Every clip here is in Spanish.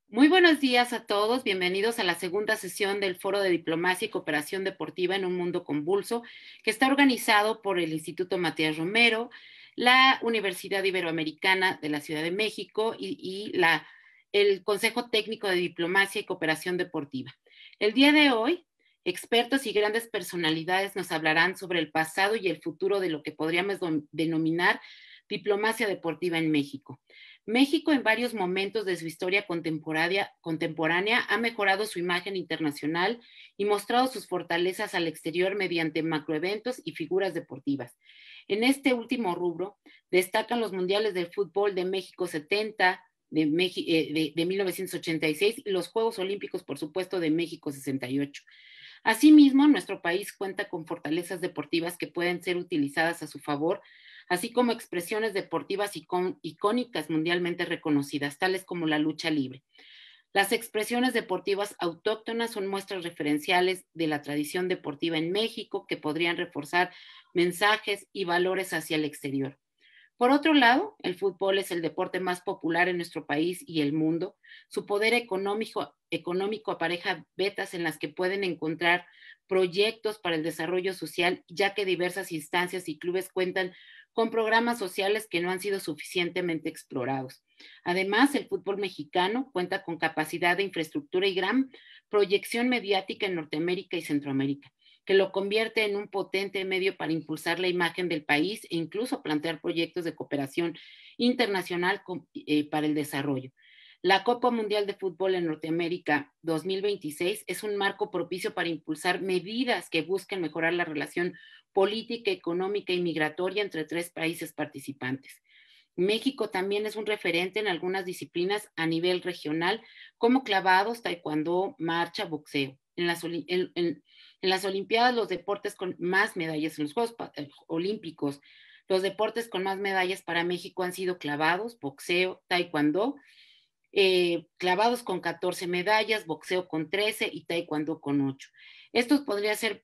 Muy buenos días a todos, bienvenidos a la segunda sesión del Foro de Diplomacia y Cooperación Deportiva en un Mundo Convulso, que está organizado por el Instituto Matías Romero, la Universidad Iberoamericana de la Ciudad de México y el Consejo Técnico de Diplomacia y Cooperación Deportiva. El día de hoy, expertos y grandes personalidades nos hablarán sobre el pasado y el futuro de lo que podríamos denominar diplomacia deportiva en México. México en varios momentos de su historia contemporánea ha mejorado su imagen internacional y mostrado sus fortalezas al exterior mediante macroeventos y figuras deportivas. En este último rubro destacan los mundiales del fútbol de México 70, de 1986 y los Juegos Olímpicos, por supuesto, de México 68. Asimismo, nuestro país cuenta con fortalezas deportivas que pueden ser utilizadas a su favor, así como expresiones deportivas icónicas mundialmente reconocidas, tales como la lucha libre. Las expresiones deportivas autóctonas son muestras referenciales de la tradición deportiva en México que podrían reforzar mensajes y valores hacia el exterior. Por otro lado, el fútbol es el deporte más popular en nuestro país y el mundo. Su poder económico apareja vetas en las que pueden encontrar proyectos para el desarrollo social, ya que diversas instancias y clubes cuentan con programas sociales que no han sido suficientemente explorados. Además, el fútbol mexicano cuenta con capacidad de infraestructura y gran proyección mediática en Norteamérica y Centroamérica, que lo convierte en un potente medio para impulsar la imagen del país e incluso plantear proyectos de cooperación internacional para el desarrollo. La Copa Mundial de Fútbol en Norteamérica 2026 es un marco propicio para impulsar medidas que busquen mejorar la relación política, económica y migratoria entre tres países participantes. México también es un referente en algunas disciplinas a nivel regional, como clavados, taekwondo, marcha, boxeo. En las Olimpiadas, los deportes con más medallas, en los Juegos Olímpicos, los deportes con más medallas para México han sido clavados, boxeo, taekwondo, clavados con 14 medallas, boxeo con 13 y taekwondo con 8. Estos podrían ser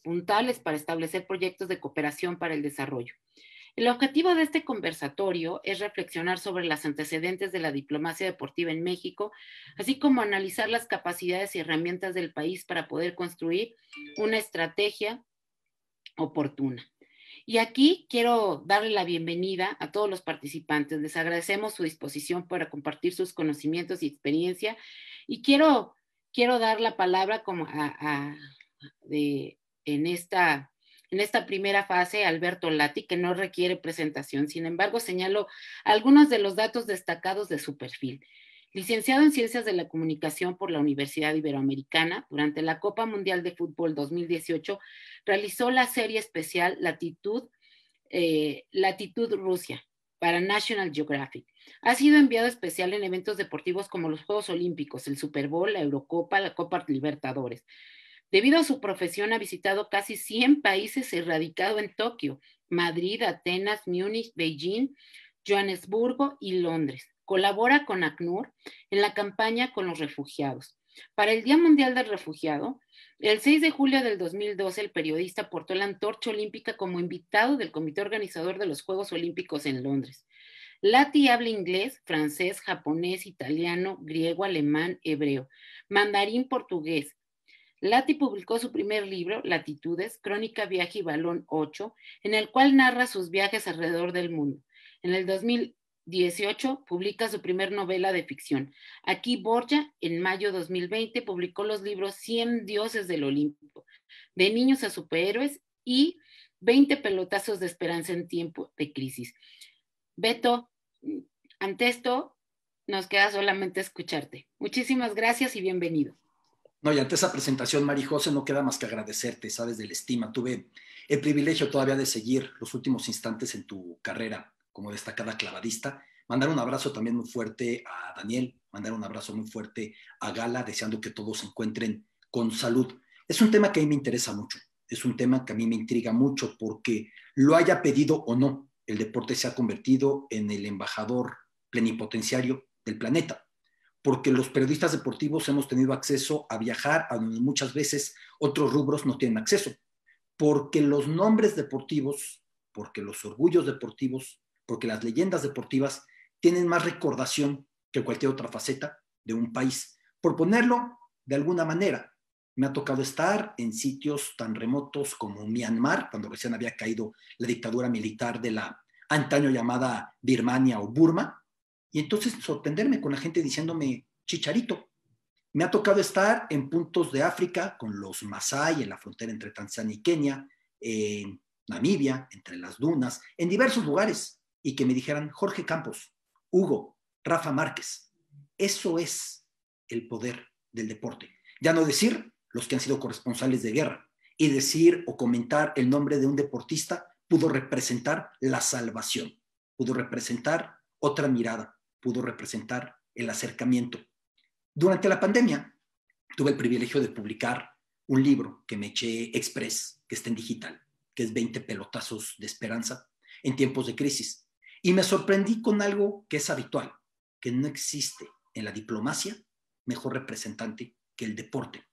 puntales para establecer proyectos de cooperación para el desarrollo. El objetivo de este conversatorio es reflexionar sobre los antecedentes de la diplomacia deportiva en México, así como analizar las capacidades y herramientas del país para poder construir una estrategia oportuna. Y aquí quiero darle la bienvenida a todos los participantes. Les agradecemos su disposición para compartir sus conocimientos y experiencia. Y quiero dar la palabra como de, en esta primera fase a Alberto Lati, que no requiere presentación. Sin embargo, señalo algunos de los datos destacados de su perfil. Licenciado en Ciencias de la Comunicación por la Universidad Iberoamericana, durante la Copa Mundial de Fútbol 2018 realizó la serie especial Latitud Rusia para National Geographic. Ha sido enviado especial en eventos deportivos como los Juegos Olímpicos, el Super Bowl, la Eurocopa, la Copa Libertadores. Debido a su profesión, ha visitado casi 100 países y radicado en Tokio, Madrid, Atenas, Múnich, Beijing, Johannesburgo y Londres. Colabora con ACNUR en la campaña con los refugiados. Para el Día Mundial del Refugiado, el 6 de julio del 2012, el periodista portó la antorcha olímpica como invitado del comité organizador de los Juegos Olímpicos en Londres. Lati habla inglés, francés, japonés, italiano, griego, alemán, hebreo, mandarín, portugués. Lati publicó su primer libro, Latitudes, Crónica, Viaje y Balón 8, en el cual narra sus viajes alrededor del mundo. En el 2018 publica su primer novela de ficción. Aquí Borja, en mayo de 2020, publicó los libros 100 dioses del Olimpo, de niños a superhéroes y 20 pelotazos de esperanza en tiempo de crisis. Beto, ante esto nos queda solamente escucharte. Muchísimas gracias y bienvenido. No, y ante esa presentación, Mari José, no queda más que agradecerte, sabes, de la estima. Tuve el privilegio todavía de seguir los últimos instantes en tu carrera como destacada clavadista. Mandar un abrazo también muy fuerte a Daniel, mandar un abrazo muy fuerte a Gala, deseando que todos se encuentren con salud. Es un tema que a mí me interesa mucho, es un tema que a mí me intriga mucho porque lo haya pedido o no, el deporte se ha convertido en el embajador plenipotenciario del planeta porque los periodistas deportivos hemos tenido acceso a viajar a donde muchas veces otros rubros no tienen acceso, porque los nombres deportivos, porque los orgullos deportivos, porque las leyendas deportivas tienen más recordación que cualquier otra faceta de un país. Por ponerlo de alguna manera, me ha tocado estar en sitios tan remotos como Myanmar, cuando recién había caído la dictadura militar de la antaño llamada Birmania o Burma, y entonces sorprenderme con la gente diciéndome chicharito. Me ha tocado estar en puntos de África con los Masái, en la frontera entre Tanzania y Kenia, en Namibia, entre las dunas, en diversos lugares, y que me dijeran Jorge Campos, Hugo, Rafa Márquez. Eso es el poder del deporte. Ya no decir los que han sido corresponsales de guerra, y decir o comentar el nombre de un deportista pudo representar la salvación, pudo representar otra mirada, pudo representar el acercamiento. Durante la pandemia tuve el privilegio de publicar un libro que me eché express, que está en digital, que es 20 pelotazos de esperanza en tiempos de crisis. Y me sorprendí con algo que es habitual, que no existe en la diplomacia mejor representante que el deporte.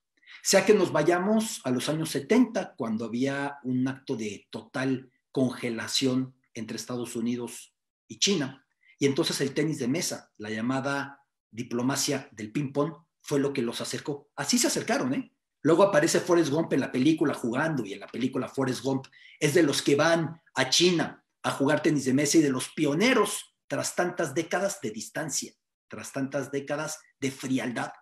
Sea que nos vayamos a los años 70, cuando había un acto de total congelación entre Estados Unidos y China, y entonces el tenis de mesa, la llamada diplomacia del ping-pong, fue lo que los acercó. Así se acercaron, ¿eh? Luego aparece Forrest Gump en la película jugando, y en la película Forrest Gump es de los que van a China a jugar tenis de mesa y de los pioneros tras tantas décadas de distancia, tras tantas décadas de frialdad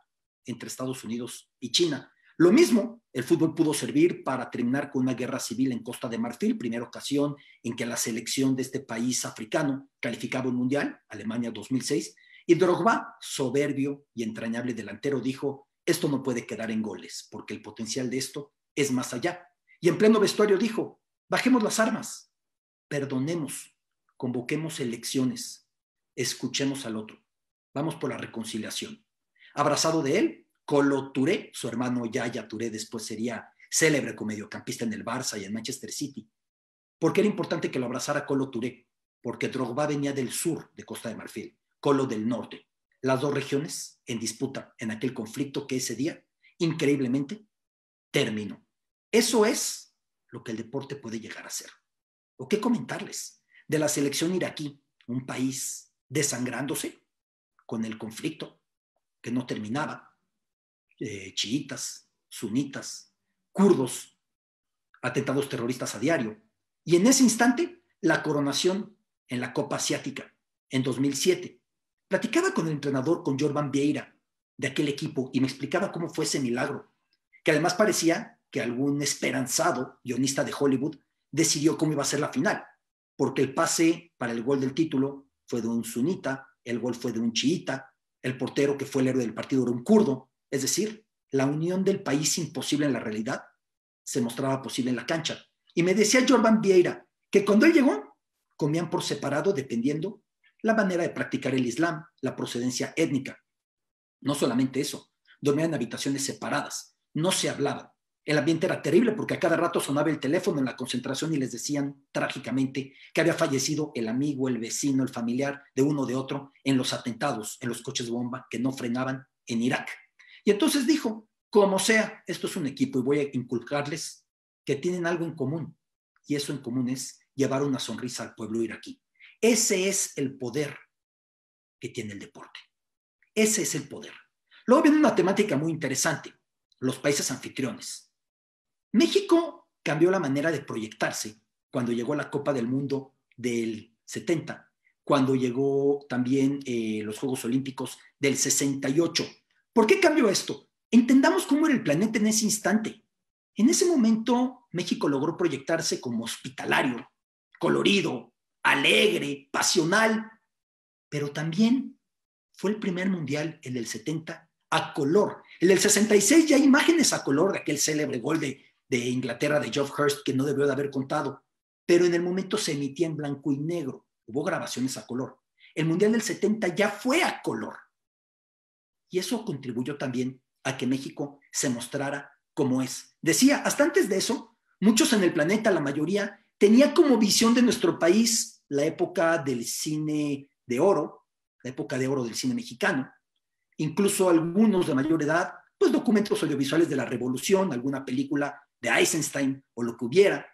entre Estados Unidos y China. Lo mismo, el fútbol pudo servir para terminar con una guerra civil en Costa de Marfil, primera ocasión en que la selección de este país africano calificaba un mundial, Alemania 2006, y Drogba, soberbio y entrañable delantero, dijo, esto no puede quedar en goles, porque el potencial de esto es más allá. Y en pleno vestuario dijo, bajemos las armas, perdonemos, convoquemos elecciones, escuchemos al otro, vamos por la reconciliación. Abrazado de él, Kolo Touré, su hermano Yaya Touré después sería célebre como mediocampista en el Barça y en Manchester City. ¿Por qué era importante que lo abrazara Kolo Touré? Porque Drogba venía del sur de Costa de Marfil, Kolo del norte. Las dos regiones en disputa en aquel conflicto que ese día, increíblemente, terminó. Eso es lo que el deporte puede llegar a ser. ¿O qué comentarles de la selección iraquí, un país desangrándose con el conflicto que no terminaba? Chiitas, sunitas, kurdos, atentados terroristas a diario. Y en ese instante, la coronación en la Copa Asiática, en 2007. Platicaba con el entrenador, con Jorban Vieira, de aquel equipo, y me explicaba cómo fue ese milagro, que además parecía que algún esperanzado guionista de Hollywood decidió cómo iba a ser la final, porque el pase para el gol del título fue de un sunita, el gol fue de un chiita, el portero que fue el héroe del partido era un kurdo. Es decir, la unión del país imposible en la realidad se mostraba posible en la cancha. Y me decía Jorban Vieira que cuando él llegó, comían por separado dependiendo la manera de practicar el Islam, la procedencia étnica. No solamente eso, dormían en habitaciones separadas, no se hablaban. El ambiente era terrible porque a cada rato sonaba el teléfono en la concentración y les decían trágicamente que había fallecido el amigo, el vecino, el familiar de uno o de otro en los atentados, en los coches bomba que no frenaban en Irak. Y entonces dijo, como sea, esto es un equipo y voy a inculcarles que tienen algo en común. Y eso en común es llevar una sonrisa al pueblo iraquí. Ese es el poder que tiene el deporte. Ese es el poder. Luego viene una temática muy interesante, los países anfitriones. México cambió la manera de proyectarse cuando llegó a la Copa del Mundo del 70, cuando llegó también los Juegos Olímpicos del 68. ¿Por qué cambió esto? Entendamos cómo era el planeta en ese instante. En ese momento, México logró proyectarse como hospitalario, colorido, alegre, pasional, pero también fue el primer mundial, el del 70, a color. El del 66 ya hay imágenes a color de aquel célebre gol de Inglaterra de Geoff Hurst que no debió de haber contado, pero en el momento se emitía en blanco y negro. Hubo grabaciones a color. El mundial del 70 ya fue a color. Y eso contribuyó también a que México se mostrara como es. Decía, hasta antes de eso, muchos en el planeta, la mayoría, tenía como visión de nuestro país la época del cine de oro, la época de oro del cine mexicano, incluso algunos de mayor edad, pues documentos audiovisuales de la Revolución, alguna película de Eisenstein o lo que hubiera.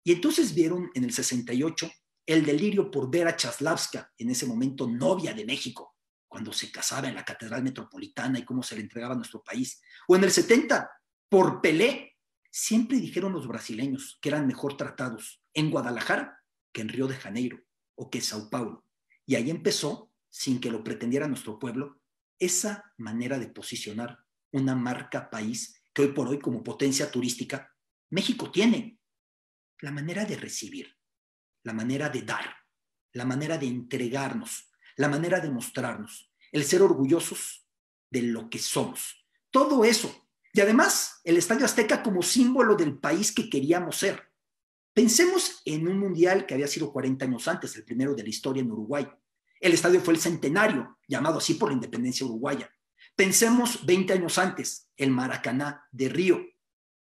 Y entonces vieron en el 68 el delirio por ver a Chaslavska, en ese momento novia de México, cuando se casaba en la Catedral Metropolitana y cómo se le entregaba a nuestro país. O en el 70, por Pelé. Siempre dijeron los brasileños que eran mejor tratados en Guadalajara que en Río de Janeiro o que en Sao Paulo. Y ahí empezó, sin que lo pretendiera nuestro pueblo, esa manera de posicionar una marca país que hoy por hoy, como potencia turística, México tiene. La manera de recibir, la manera de dar, la manera de entregarnos, la manera de mostrarnos, el ser orgullosos de lo que somos. Todo eso. Y además, el Estadio Azteca como símbolo del país que queríamos ser. Pensemos en un mundial que había sido 40 años antes, el primero de la historia en Uruguay. El estadio fue el Centenario, llamado así por la independencia uruguaya. Pensemos 20 años antes, el Maracaná de Río.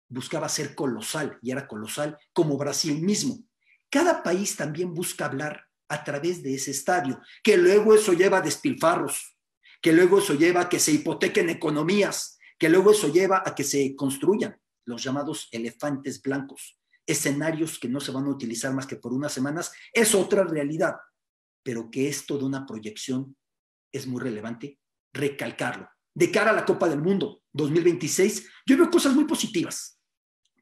Buscaba ser colosal y era colosal como Brasil mismo. Cada país también busca hablar a través de ese estadio, que luego eso lleva a despilfarros, que luego eso lleva a que se hipotequen economías, que luego eso lleva a que se construyan los llamados elefantes blancos, escenarios que no se van a utilizar más que por unas semanas. Es otra realidad, pero que esto de una proyección es muy relevante recalcarlo. De cara a la Copa del Mundo 2026, yo veo cosas muy positivas.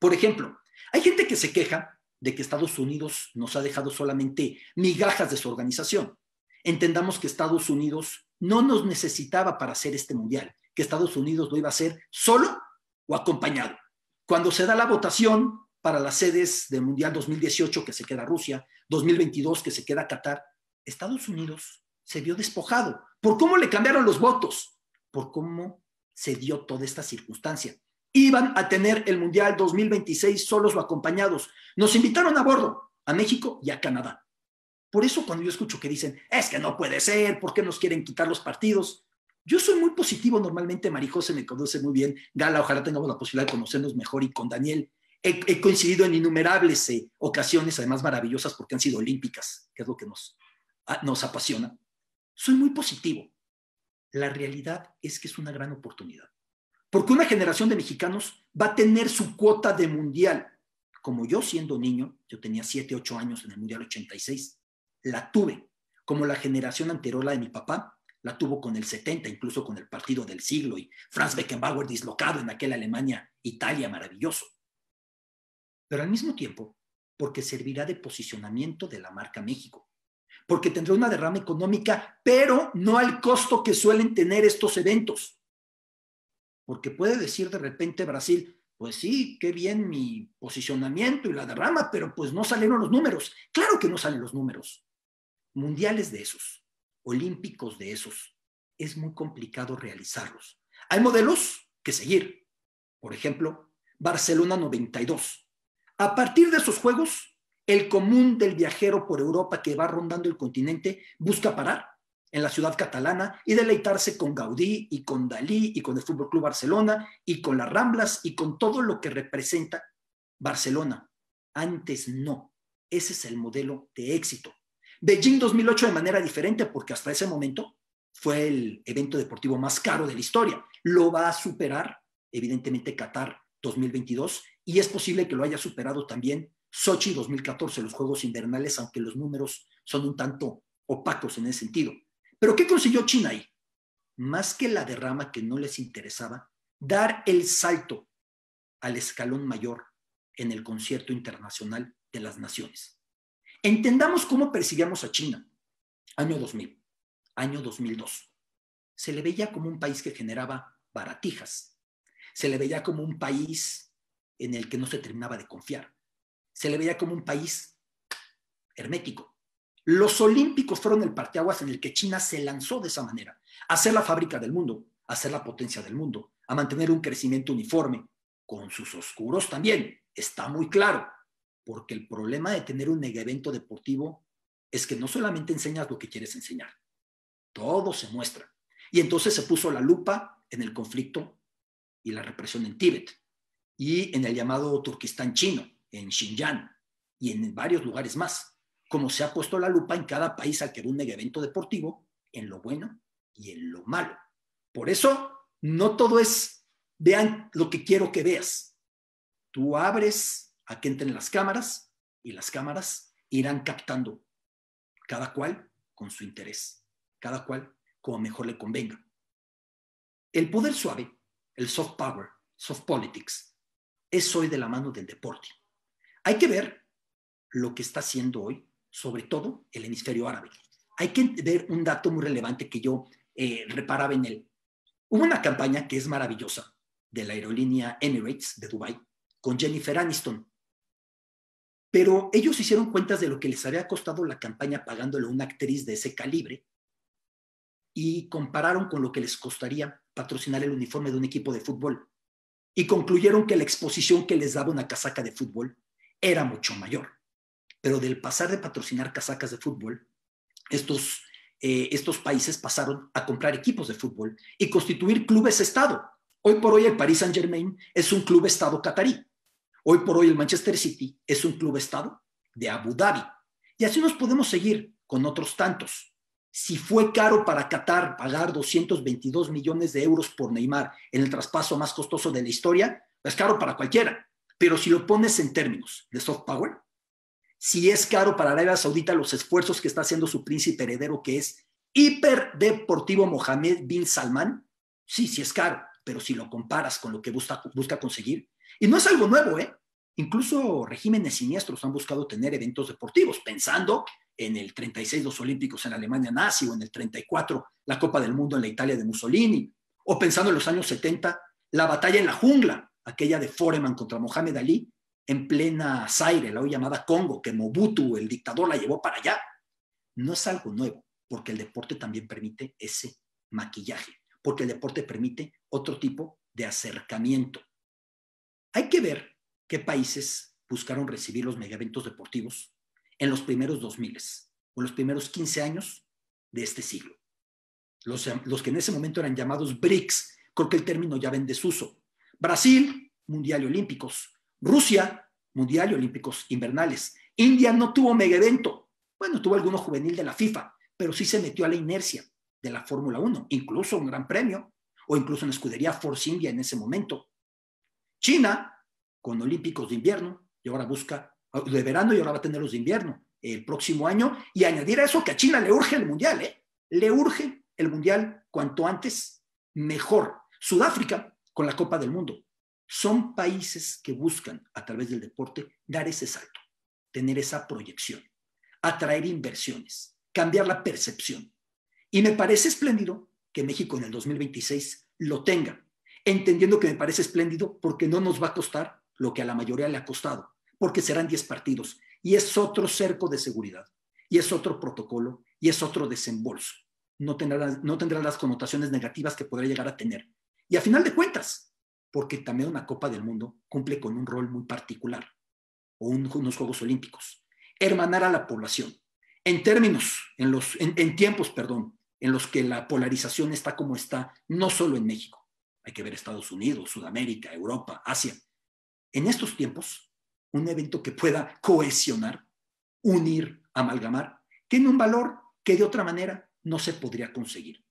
Por ejemplo, hay gente que se queja de que Estados Unidos nos ha dejado solamente migajas de su organización. Entendamos que Estados Unidos no nos necesitaba para hacer este mundial, que Estados Unidos lo iba a hacer solo o acompañado. Cuando se da la votación para las sedes del Mundial 2018, que se queda Rusia, 2022, que se queda Qatar, Estados Unidos se vio despojado. ¿Por cómo le cambiaron los votos? Por cómo se dio toda esta circunstancia. Iban a tener el Mundial 2026 solos o acompañados. Nos invitaron a bordo, a México y a Canadá. Por eso cuando yo escucho que dicen, es que no puede ser, ¿por qué nos quieren quitar los partidos? Yo soy muy positivo normalmente, Marijose me conoce muy bien, Gala, ojalá tengamos la posibilidad de conocernos mejor, y con Daniel he coincidido en innumerables ocasiones, además maravillosas porque han sido olímpicas, que es lo que nos apasiona. Soy muy positivo. La realidad es que es una gran oportunidad, porque una generación de mexicanos va a tener su cuota de mundial. Como yo siendo niño, yo tenía 7, 8 años en el Mundial 86, la tuve. Como la generación anterior, la de mi papá, la tuvo con el 70, incluso con el partido del siglo y Franz Beckenbauer dislocado en aquella Alemania-Italia maravilloso. Pero al mismo tiempo, porque servirá de posicionamiento de la marca México, porque tendrá una derrama económica, pero no al costo que suelen tener estos eventos. Porque puede decir de repente Brasil, pues sí, qué bien mi posicionamiento y la derrama, pero pues no salieron los números. Claro que no salen los números. Mundiales de esos, olímpicos de esos, es muy complicado realizarlos. Hay modelos que seguir. Por ejemplo, Barcelona 92. A partir de esos juegos, el común del viajero por Europa que va rondando el continente busca parar en la ciudad catalana y deleitarse con Gaudí y con Dalí y con el Fútbol Club Barcelona y con las Ramblas y con todo lo que representa Barcelona. Antes no. Ese es el modelo de éxito. Beijing 2008 de manera diferente, porque hasta ese momento fue el evento deportivo más caro de la historia. Lo va a superar, evidentemente, Qatar 2022, y es posible que lo haya superado también Sochi 2014, los Juegos Invernales, aunque los números son un tanto opacos en ese sentido. ¿Pero qué consiguió China ahí? Más que la derrama que no les interesaba, dar el salto al escalón mayor en el concierto internacional de las naciones. Entendamos cómo percibíamos a China. Año 2000, año 2002. Se le veía como un país que generaba baratijas. Se le veía como un país en el que no se terminaba de confiar. Se le veía como un país hermético. Los Olímpicos fueron el parteaguas en el que China se lanzó de esa manera, a ser la fábrica del mundo, a ser la potencia del mundo, a mantener un crecimiento uniforme, con sus oscuros también, está muy claro, porque el problema de tener un mega evento deportivo es que no solamente enseñas lo que quieres enseñar, todo se muestra. Y entonces se puso la lupa en el conflicto y la represión en Tíbet, y en el llamado Turquistán chino, en Xinjiang, y en varios lugares más, como se ha puesto la lupa en cada país al que ve un mega evento deportivo, en lo bueno y en lo malo. Por eso, no todo es, vean lo que quiero que veas. Tú abres a que entren las cámaras y las cámaras irán captando, cada cual con su interés, cada cual como mejor le convenga. El poder suave, el soft power, soft politics, es hoy de la mano del deporte. Hay que ver lo que está haciendo hoy, sobre todo el hemisferio árabe. Hay que ver un dato muy relevante que yo reparaba en él. Hubo una campaña que es maravillosa de la aerolínea Emirates de Dubái con Jennifer Aniston, pero ellos hicieron cuentas de lo que les había costado la campaña pagándole a una actriz de ese calibre y compararon con lo que les costaría patrocinar el uniforme de un equipo de fútbol y concluyeron que la exposición que les daba una casaca de fútbol era mucho mayor. Pero del pasar de patrocinar casacas de fútbol, estos países pasaron a comprar equipos de fútbol y constituir clubes Estado. Hoy por hoy el Paris Saint-Germain es un club Estado catarí. Hoy por hoy el Manchester City es un club Estado de Abu Dhabi. Y así nos podemos seguir con otros tantos. Si fue caro para Qatar pagar 222 millones de euros por Neymar en el traspaso más costoso de la historia, es caro para cualquiera. Pero si lo pones en términos de soft power, si es caro para Arabia Saudita los esfuerzos que está haciendo su príncipe heredero, que es hiperdeportivo Mohammed bin Salman, sí es caro, pero si lo comparas con lo que busca conseguir, y no es algo nuevo, incluso regímenes siniestros han buscado tener eventos deportivos, pensando en el 36 los Olímpicos en la Alemania nazi, o en el 34 la Copa del Mundo en la Italia de Mussolini, o pensando en los años 70 la batalla en la jungla, aquella de Foreman contra Mohamed Ali, en plena Zaire, la hoy llamada Congo, que Mobutu, el dictador, la llevó para allá. No es algo nuevo, porque el deporte también permite ese maquillaje, porque el deporte permite otro tipo de acercamiento. Hay que ver qué países buscaron recibir los megaeventos deportivos en los primeros 2000 o en los primeros 15 años de este siglo. Los que en ese momento eran llamados BRICS, creo que el término ya va en desuso. Brasil, Mundial y Olímpicos. Rusia, Mundial y Olímpicos invernales. India no tuvo mega evento. Bueno, tuvo alguno juvenil de la FIFA, pero sí se metió a la inercia de la Fórmula 1, incluso un gran premio, o incluso en la escudería Force India en ese momento. China, con Olímpicos de invierno, y ahora busca de verano y ahora va a tener los de invierno el próximo año, y añadir a eso que a China le urge el Mundial, le urge el Mundial cuanto antes, mejor. Sudáfrica, con la Copa del Mundo. Son países que buscan, a través del deporte, dar ese salto, tener esa proyección, atraer inversiones, cambiar la percepción. Y me parece espléndido que México en el 2026 lo tenga, entendiendo que me parece espléndido porque no nos va a costar lo que a la mayoría le ha costado, porque serán 10 partidos y es otro cerco de seguridad, y es otro protocolo, y es otro desembolso. No tendrá las connotaciones negativas que podrá llegar a tener. Y a final de cuentas, porque también una Copa del Mundo cumple con un rol muy particular, o unos Juegos Olímpicos, hermanar a la población, en tiempos, en los que la polarización está como está, no solo en México, hay que ver Estados Unidos, Sudamérica, Europa, Asia. En estos tiempos, un evento que pueda cohesionar, unir, amalgamar, tiene un valor que de otra manera no se podría conseguir.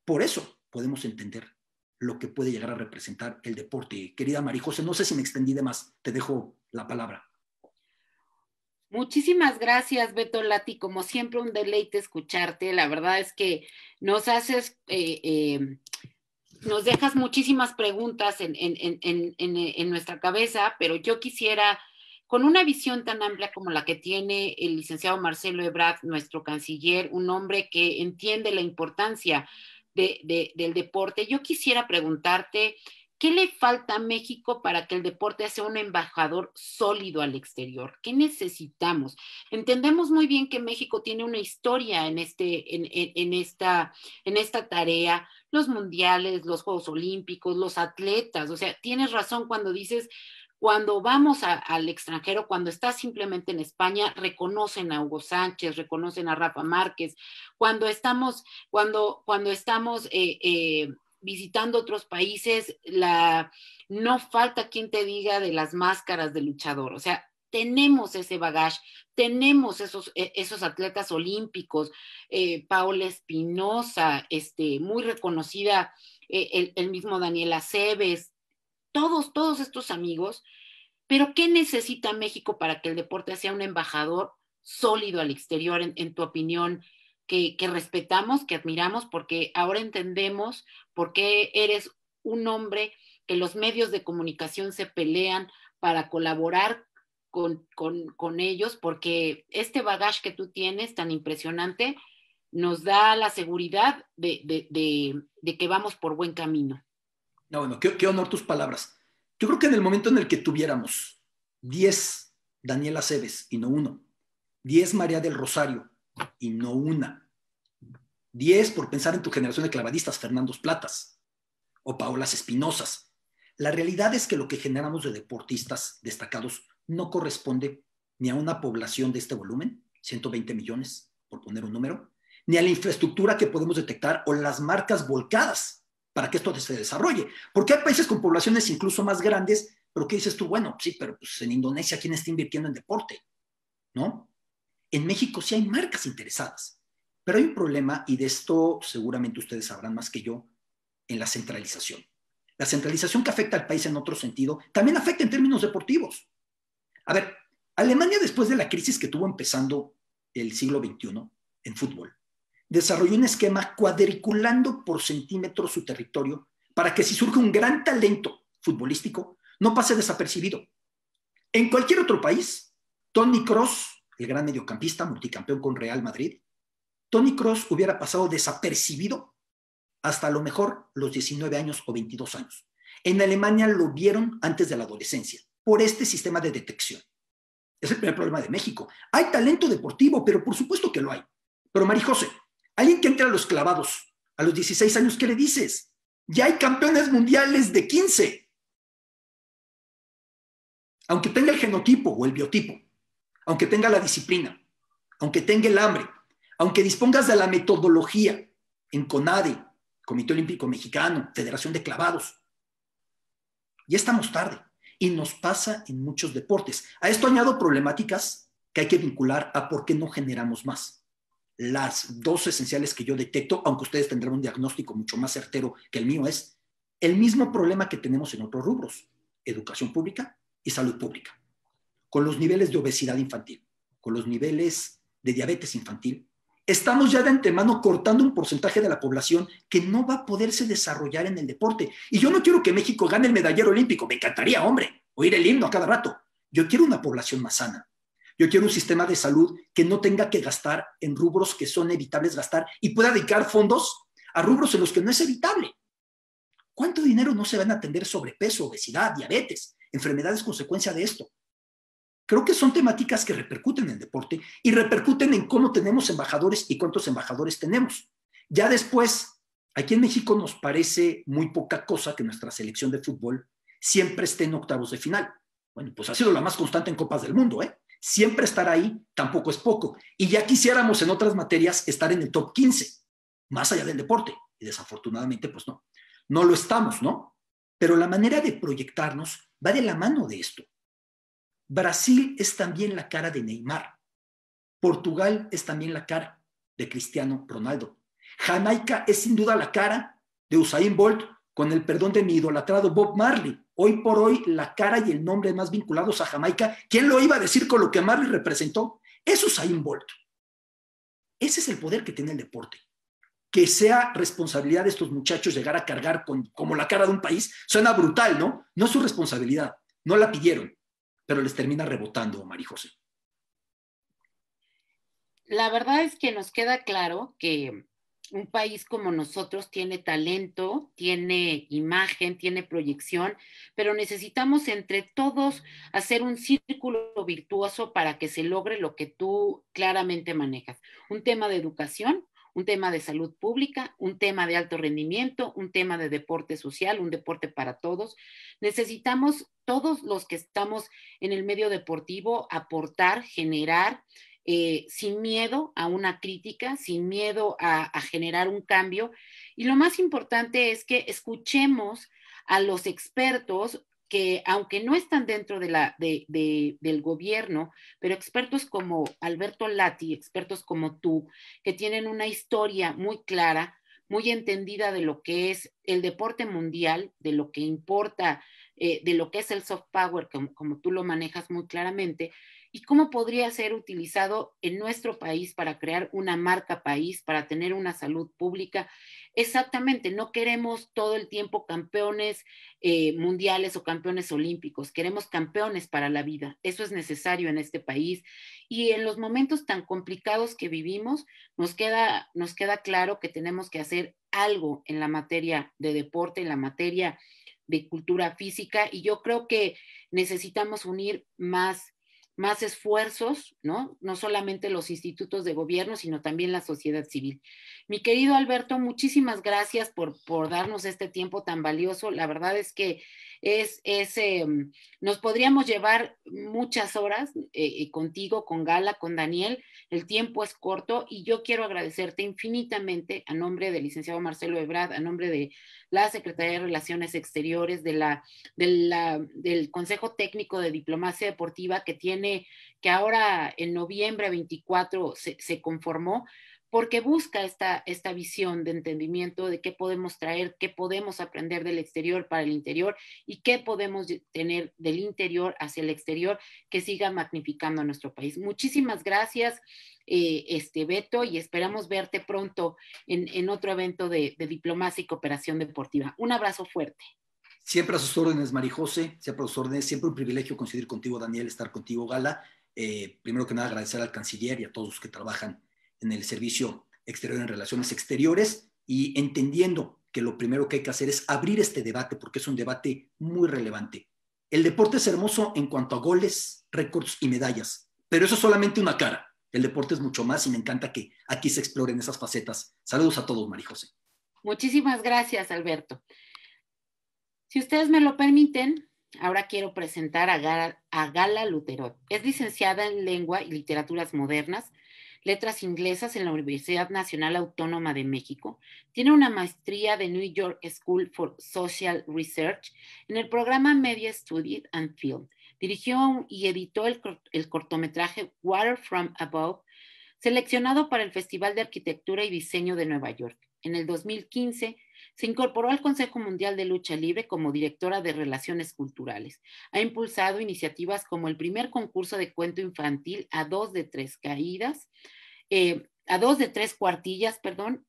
Por eso podemos entender lo que puede llegar a representar el deporte. Querida Marijose, no sé si me extendí de más, te dejo la palabra. Muchísimas gracias, Beto Lati. Como siempre, un deleite escucharte. La verdad es que nos haces, nos dejas muchísimas preguntas en nuestra cabeza, pero yo quisiera, con una visión tan amplia como la que tiene el licenciado Marcelo Ebrard, nuestro canciller, un hombre que entiende la importancia del deporte, yo quisiera preguntarte, ¿qué le falta a México para que el deporte sea un embajador sólido al exterior? ¿Qué necesitamos? Entendemos muy bien que México tiene una historia en esta tarea, los mundiales, los Juegos Olímpicos, los atletas. O sea, tienes razón cuando dices, cuando vamos al extranjero, cuando estás simplemente en España, reconocen a Hugo Sánchez, reconocen a Rafa Márquez. Cuando estamos visitando otros países, no falta quien te diga de las máscaras de luchador. O sea, tenemos ese bagaje, tenemos esos atletas olímpicos, Paola Espinosa, muy reconocida, el mismo Daniel Aceves, todos estos amigos, pero ¿qué necesita México para que el deporte sea un embajador sólido al exterior, en tu opinión? que respetamos, que admiramos, porque ahora entendemos por qué eres un hombre que los medios de comunicación se pelean para colaborar con ellos, porque este bagaje que tú tienes tan impresionante nos da la seguridad de que vamos por buen camino. No, bueno, qué honor tus palabras. Yo creo que en el momento en el que tuviéramos 10 Daniela Cebes y no uno, 10 María del Rosario y no una, 10 por pensar en tu generación de clavadistas, Fernandos Platas o Paolas Espinosas. La realidad es que lo que generamos de deportistas destacados no corresponde ni a una población de este volumen, 120 millones, por poner un número, ni a la infraestructura que podemos detectar o las marcas volcadas para que esto se desarrolle. Porque hay países con poblaciones incluso más grandes, pero ¿qué dices tú? Bueno, sí, pero pues en Indonesia, ¿quién está invirtiendo en deporte? ¿No? En México sí hay marcas interesadas, pero hay un problema, y de esto seguramente ustedes sabrán más que yo, en la centralización. La centralización que afecta al país en otro sentido, también afecta en términos deportivos. A ver, Alemania, después de la crisis que tuvo empezando el siglo XXI en fútbol, desarrolló un esquema cuadriculando por centímetro su territorio para que si surge un gran talento futbolístico, no pase desapercibido. En cualquier otro país, Toni Kroos, el gran mediocampista, multicampeón con Real Madrid, Toni Kroos hubiera pasado desapercibido hasta a lo mejor los 19 años o 22 años. En Alemania lo vieron antes de la adolescencia, por este sistema de detección. Es el primer problema de México. Hay talento deportivo, pero por supuesto que lo hay. Pero Marijose, alguien que entra a los clavados a los 16 años, ¿qué le dices? Ya hay campeones mundiales de 15. Aunque tenga el genotipo o el biotipo, aunque tenga la disciplina, aunque tenga el hambre, aunque dispongas de la metodología en CONADE, Comité Olímpico Mexicano, Federación de Clavados, ya estamos tarde y nos pasa en muchos deportes. A esto añado problemáticas que hay que vincular a por qué no generamos más. Las dos esenciales que yo detecto, aunque ustedes tendrán un diagnóstico mucho más certero que el mío, es el mismo problema que tenemos en otros rubros: educación pública y salud pública. Con los niveles de obesidad infantil, con los niveles de diabetes infantil, estamos ya de antemano cortando un porcentaje de la población que no va a poderse desarrollar en el deporte. Y yo no quiero que México gane el medallero olímpico, me encantaría, hombre, oír el himno a cada rato. Yo quiero una población más sana. Yo quiero un sistema de salud que no tenga que gastar en rubros que son evitables gastar y pueda dedicar fondos a rubros en los que no es evitable. ¿Cuánto dinero no se van a atender sobrepeso, obesidad, diabetes, enfermedades consecuencia de esto? Creo que son temáticas que repercuten en el deporte y repercuten en cómo tenemos embajadores y cuántos embajadores tenemos. Ya después, aquí en México nos parece muy poca cosa que nuestra selección de fútbol siempre esté en octavos de final. Bueno, pues ha sido la más constante en Copas del Mundo, ¿eh? Siempre estar ahí tampoco es poco. Y ya quisiéramos en otras materias estar en el top 15, más allá del deporte. Y desafortunadamente, pues no lo estamos, ¿no? Pero la manera de proyectarnos va de la mano de esto. Brasil es también la cara de Neymar. Portugal es también la cara de Cristiano Ronaldo. Jamaica es sin duda la cara de Usain Bolt, con el perdón de mi idolatrado Bob Marley. Hoy por hoy, la cara y el nombre más vinculados a Jamaica, ¿quién lo iba a decir con lo que Marley representó? Es Usain Bolt. Ese es el poder que tiene el deporte. Que sea responsabilidad de estos muchachos llegar a cargar como la cara de un país, suena brutal, ¿no? No es su responsabilidad, no la pidieron, pero les termina rebotando, Marijose. La verdad es que nos queda claro que un país como nosotros tiene talento, tiene imagen, tiene proyección, pero necesitamos entre todos hacer un círculo virtuoso para que se logre lo que tú claramente manejas. Un tema de educación, un tema de salud pública, un tema de alto rendimiento, un tema de deporte social, un deporte para todos. Necesitamos todos los que estamos en el medio deportivo aportar, generar, sin miedo a una crítica, sin miedo a generar un cambio. Y lo más importante es que escuchemos a los expertos que, aunque no están dentro del gobierno, pero expertos como Alberto Lati, expertos como tú, que tienen una historia muy clara, muy entendida de lo que es el deporte mundial, de lo que importa, de lo que es el soft power, como tú lo manejas muy claramente, y cómo podría ser utilizado en nuestro país para crear una marca país, para tener una salud pública. Exactamente, no queremos todo el tiempo campeones mundiales o campeones olímpicos, queremos campeones para la vida. Eso es necesario en este país y en los momentos tan complicados que vivimos, nos queda claro que tenemos que hacer algo en la materia de deporte, en la materia de cultura física, y yo creo que necesitamos unir más esfuerzos, ¿no? No solamente los institutos de gobierno, sino también la sociedad civil. Mi querido Alberto, muchísimas gracias por darnos este tiempo tan valioso. La verdad es que nos podríamos llevar muchas horas contigo, con Gala, con Daniel. El tiempo es corto y yo quiero agradecerte infinitamente a nombre del licenciado Marcelo Ebrard, a nombre de la Secretaría de Relaciones Exteriores, del Consejo Técnico de Diplomacia Deportiva que ahora en noviembre 24 se conformó, porque busca esta visión de entendimiento de qué podemos traer, qué podemos aprender del exterior para el interior y qué podemos tener del interior hacia el exterior que siga magnificando a nuestro país. Muchísimas gracias, Beto, y esperamos verte pronto en otro evento de diplomacia y cooperación deportiva. Un abrazo fuerte. Siempre a sus órdenes, Marijose, siempre a sus órdenes, siempre un privilegio coincidir contigo, Daniel, estar contigo, Gala. Primero que nada, agradecer al canciller y a todos los que trabajan en el Servicio Exterior en Relaciones Exteriores y entendiendo que lo primero que hay que hacer es abrir este debate porque es un debate muy relevante. El deporte es hermoso en cuanto a goles, récords y medallas, pero eso es solamente una cara. El deporte es mucho más y me encanta que aquí se exploren esas facetas. Saludos a todos, Marijose. Muchísimas gracias, Alberto. Si ustedes me lo permiten, ahora quiero presentar a Gala Luterot. Es licenciada en Lengua y Literaturas Modernas, Letras Inglesas en la Universidad Nacional Autónoma de México. Tiene una maestría de New York School for Social Research en el programa Media Studies and Film. Dirigió y editó el cortometraje Water from Above, seleccionado para el Festival de Arquitectura y Diseño de Nueva York. En el 2015 se incorporó al Consejo Mundial de Lucha Libre como directora de Relaciones Culturales. Ha impulsado iniciativas como el primer concurso de cuento infantil a dos de tres cuartillas,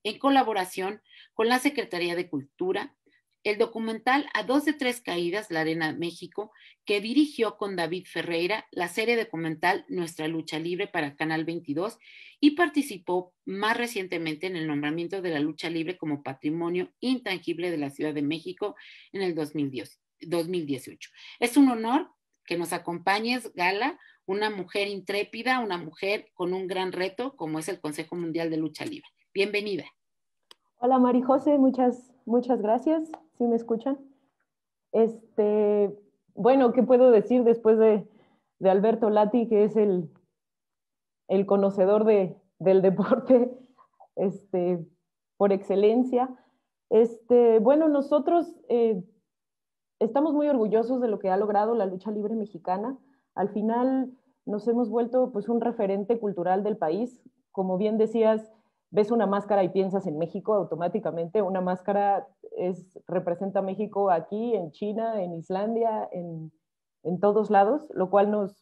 en colaboración con la Secretaría de Cultura, el documental A dos de tres caídas, La Arena México, que dirigió con David Ferreira, la serie documental Nuestra Lucha Libre para Canal 22, y participó más recientemente en el nombramiento de la lucha libre como patrimonio intangible de la Ciudad de México en el 2018. Es un honor que nos acompañes, Gala, una mujer intrépida, una mujer con un gran reto como es el Consejo Mundial de Lucha Libre. Bienvenida. Hola Marijose, muchas gracias. ¿Sí me escuchan? Bueno, ¿qué puedo decir después de Alberto Lati, que es el conocedor del deporte por excelencia? Bueno, nosotros estamos muy orgullosos de lo que ha logrado la lucha libre mexicana. Al final nos hemos vuelto pues un referente cultural del país. Como bien decías, ves una máscara y piensas en México automáticamente. Una máscara representa México aquí, en China, en Islandia, en todos lados, lo cual nos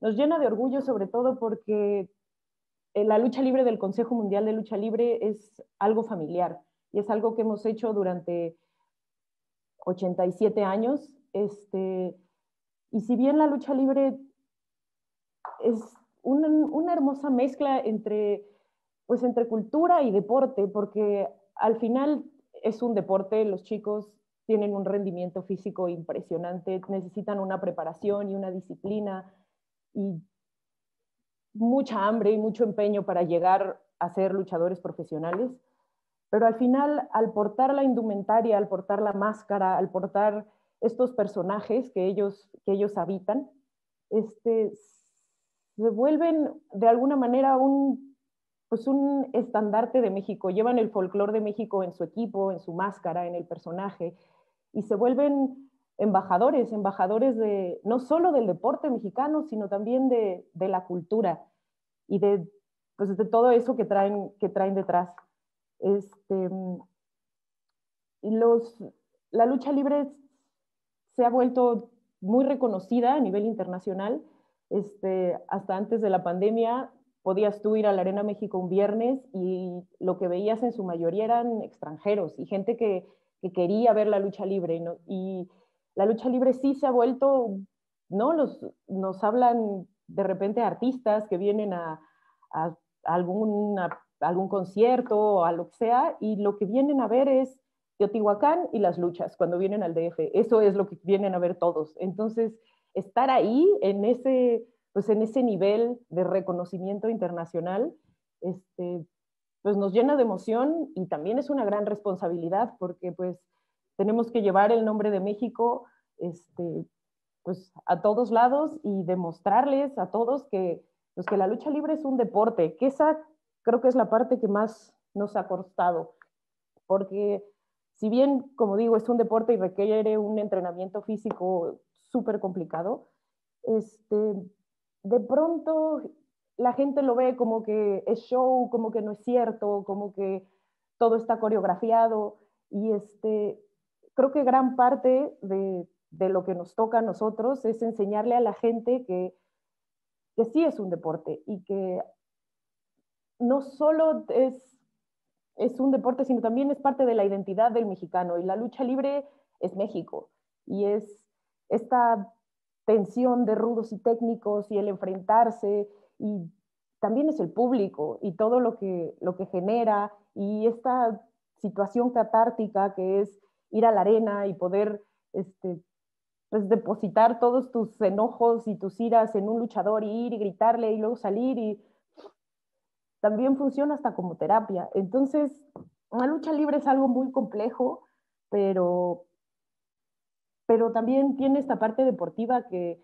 llena de orgullo, sobre todo porque la lucha libre del Consejo Mundial de Lucha Libre es algo familiar y es algo que hemos hecho durante 87 años. Y si bien la lucha libre es una hermosa mezcla entre cultura y deporte, porque al final es un deporte, los chicos tienen un rendimiento físico impresionante, necesitan una preparación y una disciplina y mucha hambre y mucho empeño para llegar a ser luchadores profesionales, pero al final, al portar la indumentaria, al portar la máscara, al portar estos personajes que ellos habitan, se vuelven de alguna manera un estandarte de México. Llevan el folclore de México en su equipo, en su máscara, en el personaje, y se vuelven embajadores no solo del deporte mexicano, sino también de la cultura y de todo eso que traen detrás. La lucha libre se ha vuelto muy reconocida a nivel internacional Hasta antes de la pandemia podías tú ir a la Arena México un viernes y lo que veías en su mayoría eran extranjeros y gente que quería ver la lucha libre, ¿no? Y la lucha libre sí se ha vuelto, ¿no? Nos hablan de repente artistas que vienen a algún concierto o a lo que sea, y lo que vienen a ver es Teotihuacán y las luchas cuando vienen al DF. Eso es lo que vienen a ver todos. Entonces, estar ahí pues en ese nivel de reconocimiento internacional, pues nos llena de emoción y también es una gran responsabilidad porque pues tenemos que llevar el nombre de México pues a todos lados y demostrarles a todos pues, que la lucha libre es un deporte, que esa creo que es la parte que más nos ha costado, porque si bien, como digo, es un deporte y requiere un entrenamiento físico súper complicado, de pronto la gente lo ve como que es show, como que no es cierto, como que todo está coreografiado y creo que gran parte de lo que nos toca a nosotros es enseñarle a la gente que sí es un deporte y que no solo es un deporte, sino también es parte de la identidad del mexicano. Y la lucha libre es México. Y es esta tensión de rudos y técnicos y el enfrentarse. Y también es el público y todo lo que genera. Y esta situación catártica que es ir a la arena y poder pues, depositar todos tus enojos y tus iras en un luchador y ir y gritarle y luego salir y también funciona hasta como terapia. Entonces, una lucha libre es algo muy complejo, pero, pero también tiene esta parte deportiva que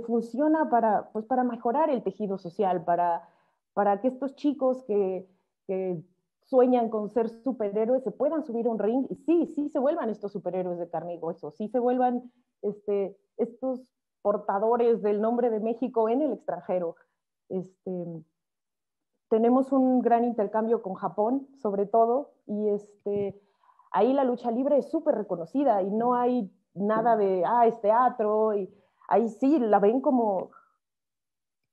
funciona pues para mejorar el tejido social, para que estos chicos que sueñan con ser superhéroes se puedan subir a un ring y sí se vuelvan estos superhéroes de carne y hueso, sí se vuelvan estos portadores del nombre de México en el extranjero. Tenemos un gran intercambio con Japón, sobre todo, y ahí la lucha libre es súper reconocida y no hay nada de, es teatro, y ahí sí la ven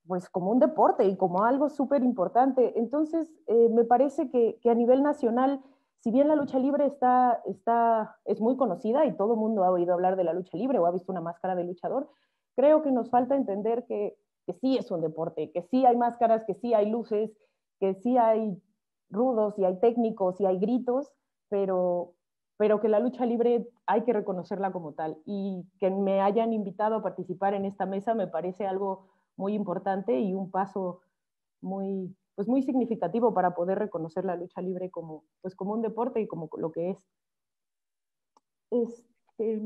pues, como un deporte y como algo súper importante. Entonces, me parece que a nivel nacional, si bien la lucha libre es muy conocida y todo el mundo ha oído hablar de la lucha libre o ha visto una máscara de luchador, creo que nos falta entender que sí es un deporte, que sí hay máscaras, que sí hay luces, que sí hay rudos y hay técnicos y hay gritos, pero que la lucha libre hay que reconocerla como tal. Y que me hayan invitado a participar en esta mesa me parece algo muy importante y un paso pues muy significativo para poder reconocer la lucha libre pues como un deporte y como lo que es. Este,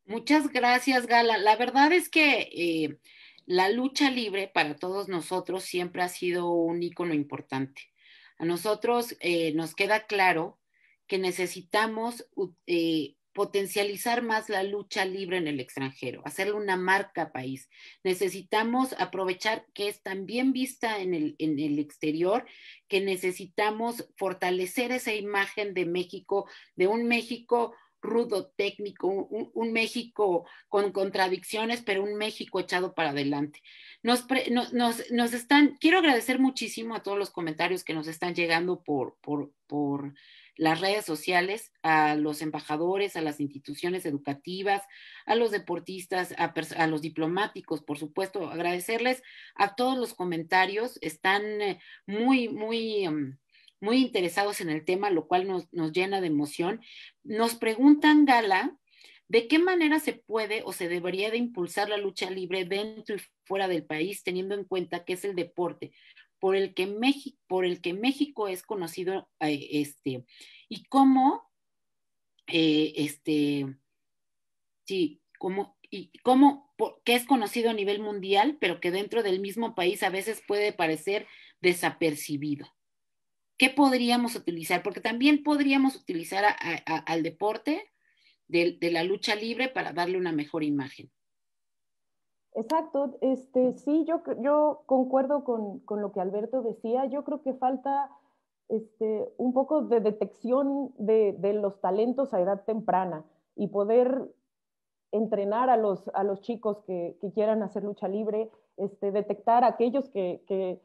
Muchas gracias, Gala. La verdad es que la lucha libre para todos nosotros siempre ha sido un ícono importante. A nosotros nos queda claro que necesitamos potencializar más la lucha libre en el extranjero, hacerle una marca país. Necesitamos aprovechar que es tan bien vista en el exterior, que necesitamos fortalecer esa imagen de México, de un México rudo, técnico, un México con contradicciones, pero un México echado para adelante. Quiero agradecer muchísimo a todos los comentarios que nos están llegando por las redes sociales, a los embajadores, a las instituciones educativas, a los deportistas, a los diplomáticos, por supuesto, agradecerles a todos los comentarios, están muy, muy... muy interesados en el tema, lo cual nos llena de emoción. Nos preguntan, Gala, ¿de qué manera se puede o se debería de impulsar la lucha libre dentro y fuera del país, teniendo en cuenta que es el deporte por el que México es conocido, y cómo, sí, que es conocido a nivel mundial, pero que dentro del mismo país a veces puede parecer desapercibido? ¿Qué podríamos utilizar? Porque también podríamos utilizar al deporte de la lucha libre para darle una mejor imagen. exacto, sí, yo concuerdo con lo que Alberto decía. Yo creo que falta un poco de detección de los talentos a edad temprana y poder entrenar a los chicos que quieran hacer lucha libre, detectar a aquellos que,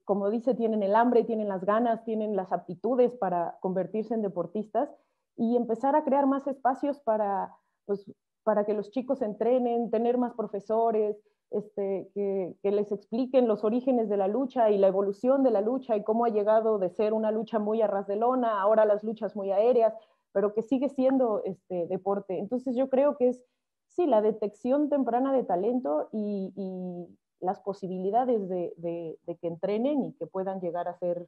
como dice, tienen el hambre, tienen las ganas, tienen las aptitudes para convertirse en deportistas y empezar a crear más espacios pues, para que los chicos entrenen, tener más profesores, que les expliquen los orígenes de la lucha y la evolución de la lucha y cómo ha llegado de ser una lucha muy a ras de lona, ahora las luchas muy aéreas, pero que sigue siendo deporte. Entonces yo creo que es, sí, la detección temprana de talento y las posibilidades de que entrenen y que puedan llegar a ser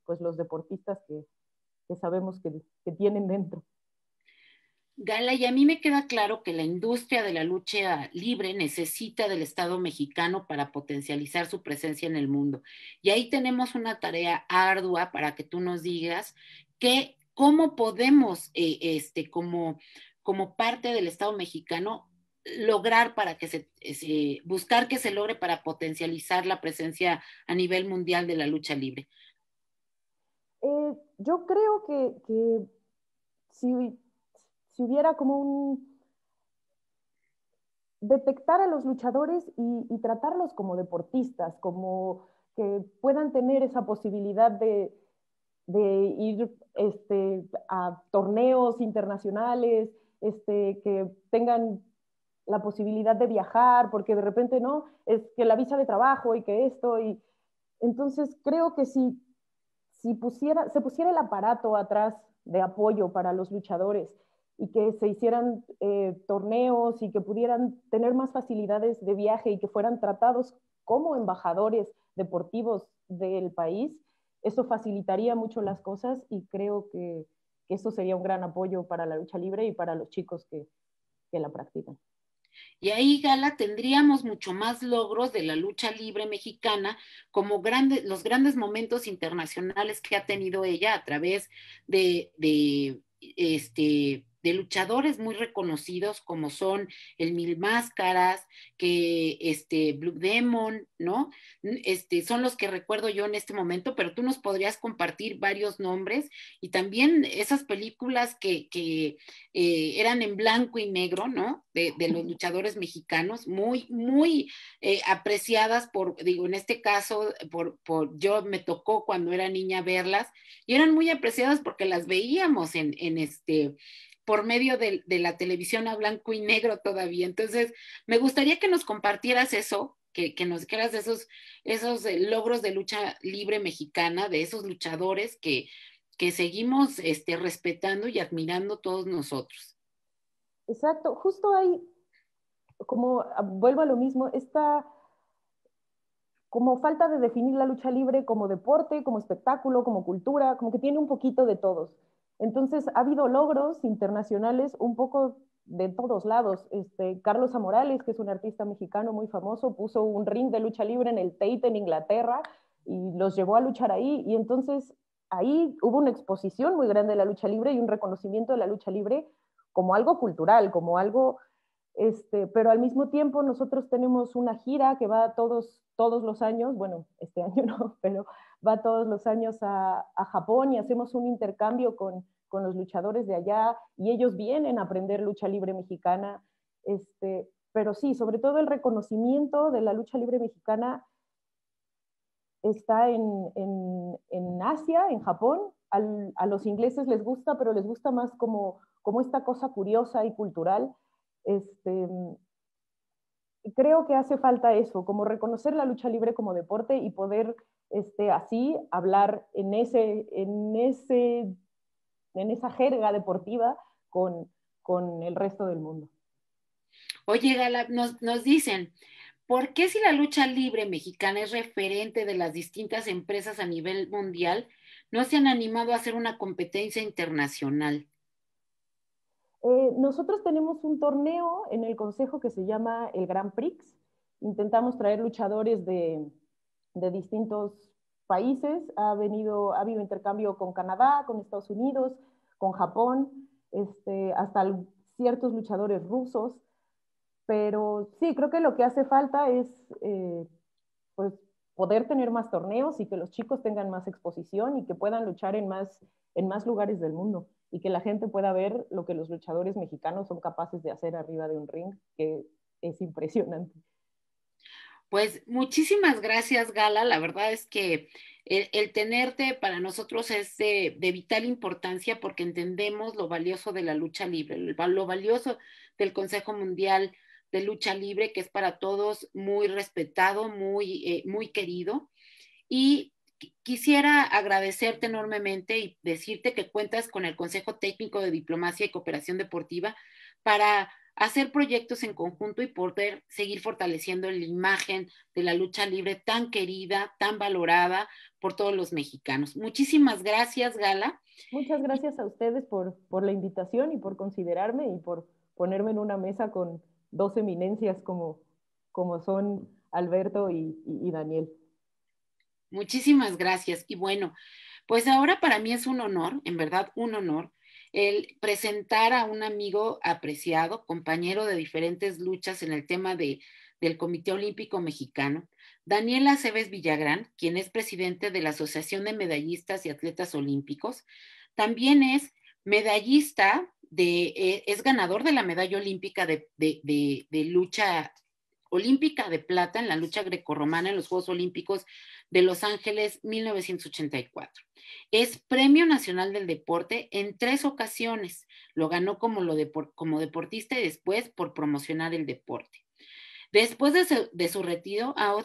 pues los deportistas que sabemos que tienen dentro. Gala, y a mí me queda claro que la industria de la lucha libre necesita del Estado mexicano para potencializar su presencia en el mundo. Y ahí tenemos una tarea ardua para que tú nos digas cómo podemos, como parte del Estado mexicano, lograr para que buscar que se logre para potencializar la presencia a nivel mundial de la lucha libre. Yo creo que si hubiera como detectar a los luchadores y tratarlos como deportistas, como que puedan tener esa posibilidad de ir a torneos internacionales, que tengan la posibilidad de viajar, porque de repente no, es que la visa de trabajo y que esto, y entonces creo que se pusiera el aparato atrás de apoyo para los luchadores y que se hicieran torneos y que pudieran tener más facilidades de viaje y que fueran tratados como embajadores deportivos del país, eso facilitaría mucho las cosas y creo que eso sería un gran apoyo para la lucha libre y para los chicos que la practican. Y ahí, Gala, tendríamos mucho más logros de la lucha libre mexicana, como los grandes momentos internacionales que ha tenido ella a través de luchadores muy reconocidos como son el Mil Máscaras, que Blue Demon, ¿no? Son los que recuerdo yo en este momento, pero tú nos podrías compartir varios nombres y también esas películas que eran en blanco y negro, ¿no? De los luchadores mexicanos, muy, muy apreciadas digo, en este caso, yo me tocó cuando era niña verlas, y eran muy apreciadas porque las veíamos por medio de la televisión a blanco y negro todavía. Entonces, me gustaría que nos compartieras eso, que nos quieras esos logros de lucha libre mexicana, de esos luchadores que seguimos respetando y admirando todos nosotros. Exacto, justo ahí, como vuelvo a lo mismo, esta como falta de definir la lucha libre como deporte, como espectáculo, como cultura, como que tiene un poquito de todos. Entonces, ha habido logros internacionales un poco de todos lados. Carlos Amorales, que es un artista mexicano muy famoso, puso un ring de lucha libre en el Tate en Inglaterra y los llevó a luchar ahí. Y entonces ahí hubo una exposición muy grande de la lucha libre y un reconocimiento de la lucha libre como algo cultural, como algo pero al mismo tiempo nosotros tenemos una gira que va todos los años, bueno, este año no, pero va todos los años a Japón y hacemos un intercambio con los luchadores de allá y ellos vienen a aprender lucha libre mexicana. Pero sí, sobre todo el reconocimiento de la lucha libre mexicana está en Asia, en Japón. A los ingleses les gusta, pero les gusta más como esta cosa curiosa y cultural. Este, Creo que hace falta eso, como reconocer la lucha libre como deporte y poder así hablar en esa jerga deportiva con el resto del mundo. Oye, Gala, nos dicen, ¿por qué si la lucha libre mexicana es referente de las distintas empresas a nivel mundial, no se han animado a hacer una competencia internacional? Nosotros tenemos un torneo en el consejo que se llama el Grand Prix. Intentamos traer luchadores de distintos países. Ha habido intercambio con Canadá, con Estados Unidos, con Japón, hasta ciertos luchadores rusos. Pero sí, creo que lo que hace falta es pues, poder tener más torneos y que los chicos tengan más exposición y que puedan luchar en más lugares del mundo. y que la gente pueda ver lo que los luchadores mexicanos son capaces de hacer arriba de un ring, que es impresionante. Pues muchísimas gracias, Gala. La verdad es que el tenerte para nosotros es de vital importancia porque entendemos lo valioso de la lucha libre, lo valioso del Consejo Mundial de Lucha Libre, que es para todos muy respetado, muy querido. Y quisiera agradecerte enormemente y decirte que cuentas con el Consejo Técnico de Diplomacia y Cooperación Deportiva para hacer proyectos en conjunto y poder seguir fortaleciendo la imagen de la lucha libre tan querida, tan valorada por todos los mexicanos. Muchísimas gracias, Gala. Muchas gracias a ustedes por la invitación y por considerarme y por ponerme en una mesa con dos eminencias como son Alberto y Daniel. Muchísimas gracias. Y bueno, pues ahora para mí es un honor, en verdad un honor, el presentar a un amigo apreciado, compañero de diferentes luchas en el tema del Comité Olímpico Mexicano, Daniel Aceves Villagrán, quien es presidente de la Asociación de Medallistas y Atletas Olímpicos. También es medallista, es ganador de la medalla olímpica de lucha olímpica de plata en la lucha grecorromana en los Juegos Olímpicos de Los Ángeles 1984. Es Premio Nacional del Deporte en 3 ocasiones. Lo ganó como deportista y después por promocionar el deporte. Después de su retiro ha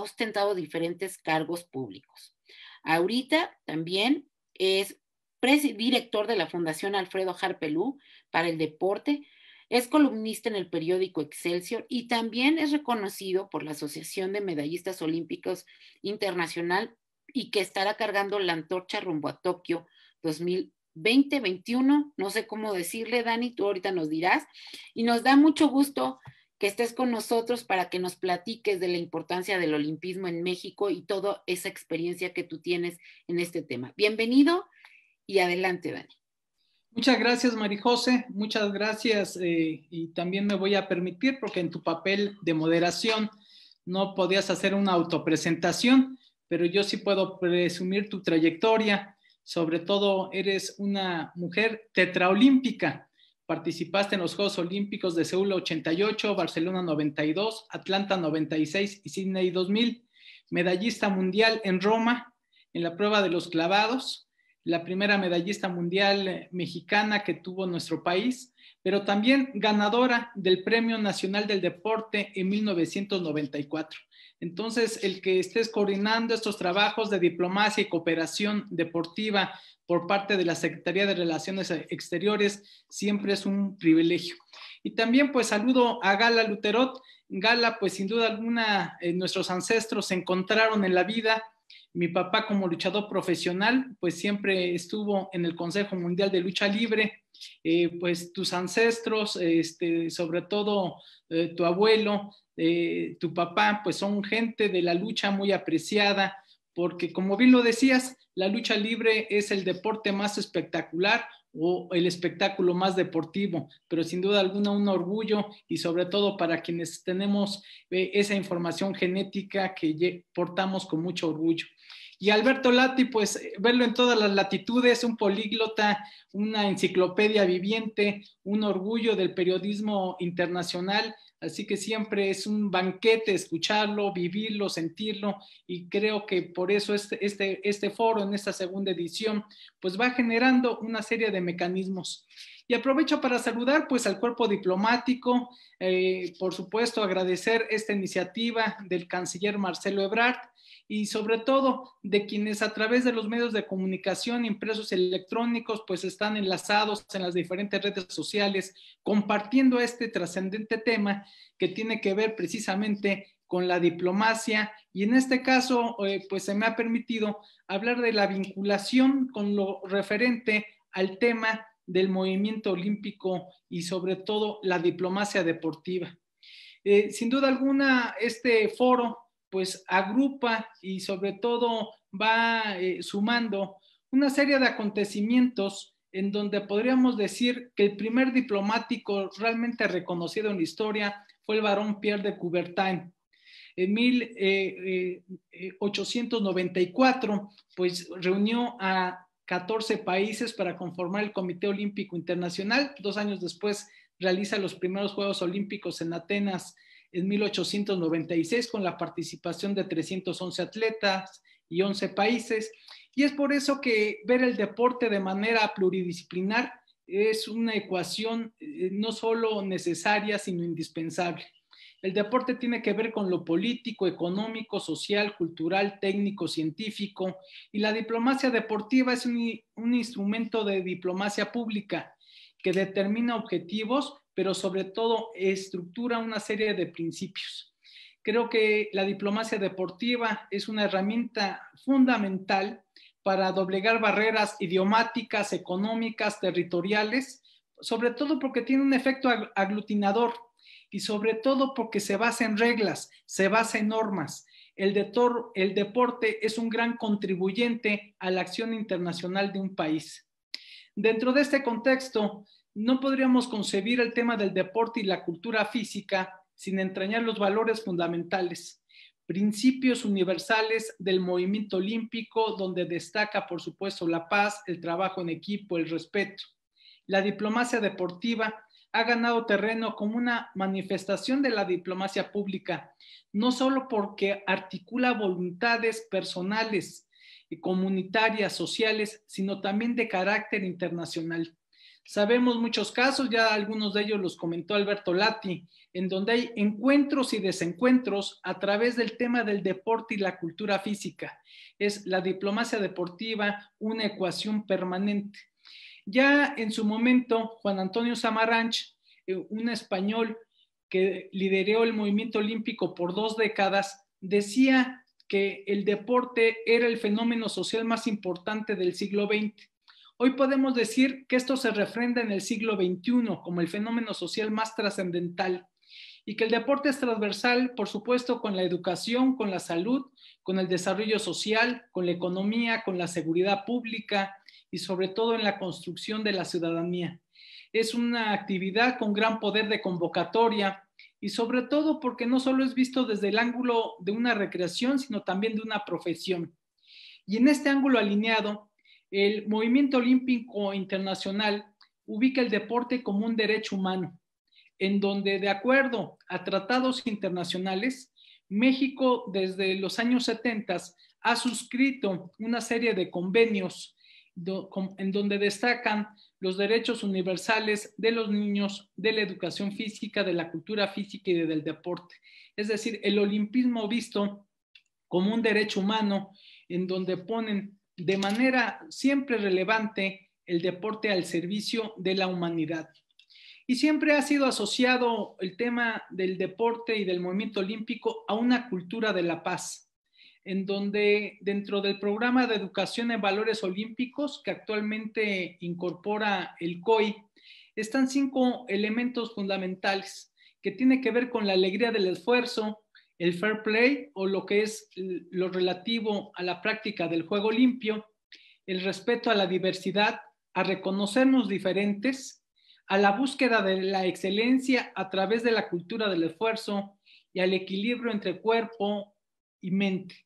ostentado diferentes cargos públicos. Ahorita también es director de la Fundación Alfredo Harpelú para el deporte. Es columnista en el periódico Excelsior y también es reconocido por la Asociación de Medallistas Olímpicos Internacional y que estará cargando la antorcha rumbo a Tokio 2020-21. No sé cómo decirle, Dani, tú ahorita nos dirás. Y nos da mucho gusto que estés con nosotros para que nos platiques de la importancia del olimpismo en México y toda esa experiencia que tú tienes en este tema. Bienvenido y adelante, Dani. Muchas gracias, Marijose, muchas gracias y también me voy a permitir porque en tu papel de moderación no podías hacer una autopresentación, pero yo sí puedo presumir tu trayectoria, sobre todo eres una mujer tetraolímpica, participaste en los Juegos Olímpicos de Seúl 88, Barcelona 92, Atlanta 96 y Sydney 2000, medallista mundial en Roma en la prueba de los clavados, la primera medallista mundial mexicana que tuvo nuestro país, pero también ganadora del Premio Nacional del Deporte en 1994. Entonces, el que estés coordinando estos trabajos de diplomacia y cooperación deportiva por parte de la Secretaría de Relaciones Exteriores siempre es un privilegio. Y también pues saludo a Gala Luterot. Gala, pues sin duda alguna, nuestros ancestros se encontraron en la vida. Mi papá como luchador profesional, pues siempre estuvo en el Consejo Mundial de Lucha Libre, pues tus ancestros, sobre todo tu abuelo, tu papá, pues son gente de la lucha muy apreciada, porque como bien lo decías, la lucha libre es el deporte más espectacular o el espectáculo más deportivo, pero sin duda alguna un orgullo y sobre todo para quienes tenemos esa información genética que portamos con mucho orgullo. Y Alberto Lati, pues verlo en todas las latitudes, un políglota, una enciclopedia viviente, un orgullo del periodismo internacional, así que siempre es un banquete escucharlo, vivirlo, sentirlo, y creo que por eso este foro en esta segunda edición pues va generando una serie de mecanismos. Y aprovecho para saludar pues al cuerpo diplomático, por supuesto agradecer esta iniciativa del canciller Marcelo Ebrard y sobre todo de quienes a través de los medios de comunicación impresos electrónicos pues están enlazados en las diferentes redes sociales compartiendo este trascendente tema que tiene que ver precisamente con la diplomacia y en este caso pues se me ha permitido hablar de la vinculación con lo referente al tema del movimiento olímpico y sobre todo la diplomacia deportiva. Sin duda alguna este foro pues agrupa y sobre todo va sumando una serie de acontecimientos en donde podríamos decir que el primer diplomático realmente reconocido en la historia fue el barón Pierre de Coubertin. En 1894, pues reunió a 14 países para conformar el Comité Olímpico Internacional. 2 años después realiza los primeros Juegos Olímpicos en Atenas en 1896 con la participación de 311 atletas y 11 países. Y es por eso que ver el deporte de manera pluridisciplinar es una ecuación no solo necesaria, sino indispensable. El deporte tiene que ver con lo político, económico, social, cultural, técnico, científico, y la diplomacia deportiva es un instrumento de diplomacia pública que determina objetivos, pero sobre todo estructura una serie de principios. Creo que la diplomacia deportiva es una herramienta fundamental para doblegar barreras idiomáticas, económicas, territoriales, sobre todo porque tiene un efecto aglutinador y sobre todo porque se basa en reglas, se basa en normas. El deporte es un gran contribuyente a la acción internacional de un país. Dentro de este contexto, no podríamos concebir el tema del deporte y la cultura física sin entrañar los valores fundamentales, principios universales del movimiento olímpico, donde destaca, por supuesto, la paz, el trabajo en equipo, el respeto. La diplomacia deportiva ha ganado terreno como una manifestación de la diplomacia pública, no solo porque articula voluntades personales, comunitarias, sociales, sino también de carácter internacional. Sabemos muchos casos, ya algunos de ellos los comentó Alberto Lati, en donde hay encuentros y desencuentros a través del tema del deporte y la cultura física. Es la diplomacia deportiva una ecuación permanente. Ya en su momento, Juan Antonio Samaranch, un español que lideró el movimiento olímpico por 2 décadas, decía que el deporte era el fenómeno social más importante del siglo XX. Hoy podemos decir que esto se refrenda en el siglo XXI como el fenómeno social más trascendental y que el deporte es transversal, por supuesto, con la educación, con la salud, con el desarrollo social, con la economía, con la seguridad pública y sobre todo en la construcción de la ciudadanía. Es una actividad con gran poder de convocatoria y sobre todo porque no solo es visto desde el ángulo de una recreación, sino también de una profesión. Y en este ángulo alineado, el Movimiento Olímpico Internacional ubica el deporte como un derecho humano, en donde, de acuerdo a tratados internacionales, México desde los años 70 ha suscrito una serie de convenios en donde destacan los derechos universales de los niños, de la educación física, de la cultura física y del deporte. Es decir, el olimpismo visto como un derecho humano en donde ponen de manera siempre relevante el deporte al servicio de la humanidad. Y siempre ha sido asociado el tema del deporte y del movimiento olímpico a una cultura de la paz, en donde dentro del programa de educación en valores olímpicos que actualmente incorpora el COI, están 5 elementos fundamentales que tienen que ver con la alegría del esfuerzo, el fair play o lo que es lo relativo a la práctica del juego limpio, el respeto a la diversidad, a reconocernos diferentes, a la búsqueda de la excelencia a través de la cultura del esfuerzo y al equilibrio entre cuerpo y mente.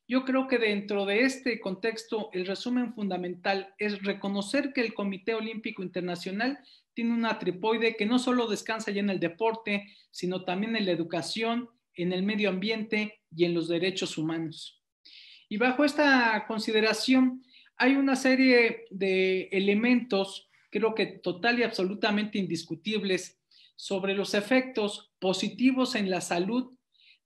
Yo creo que dentro de este contexto el resumen fundamental es reconocer que el Comité Olímpico Internacional tiene una tripoide que no solo descansa ya en el deporte, sino también en la educación, en el medio ambiente y en los derechos humanos. Y bajo esta consideración hay una serie de elementos, creo que total y absolutamente indiscutibles, sobre los efectos positivos en la salud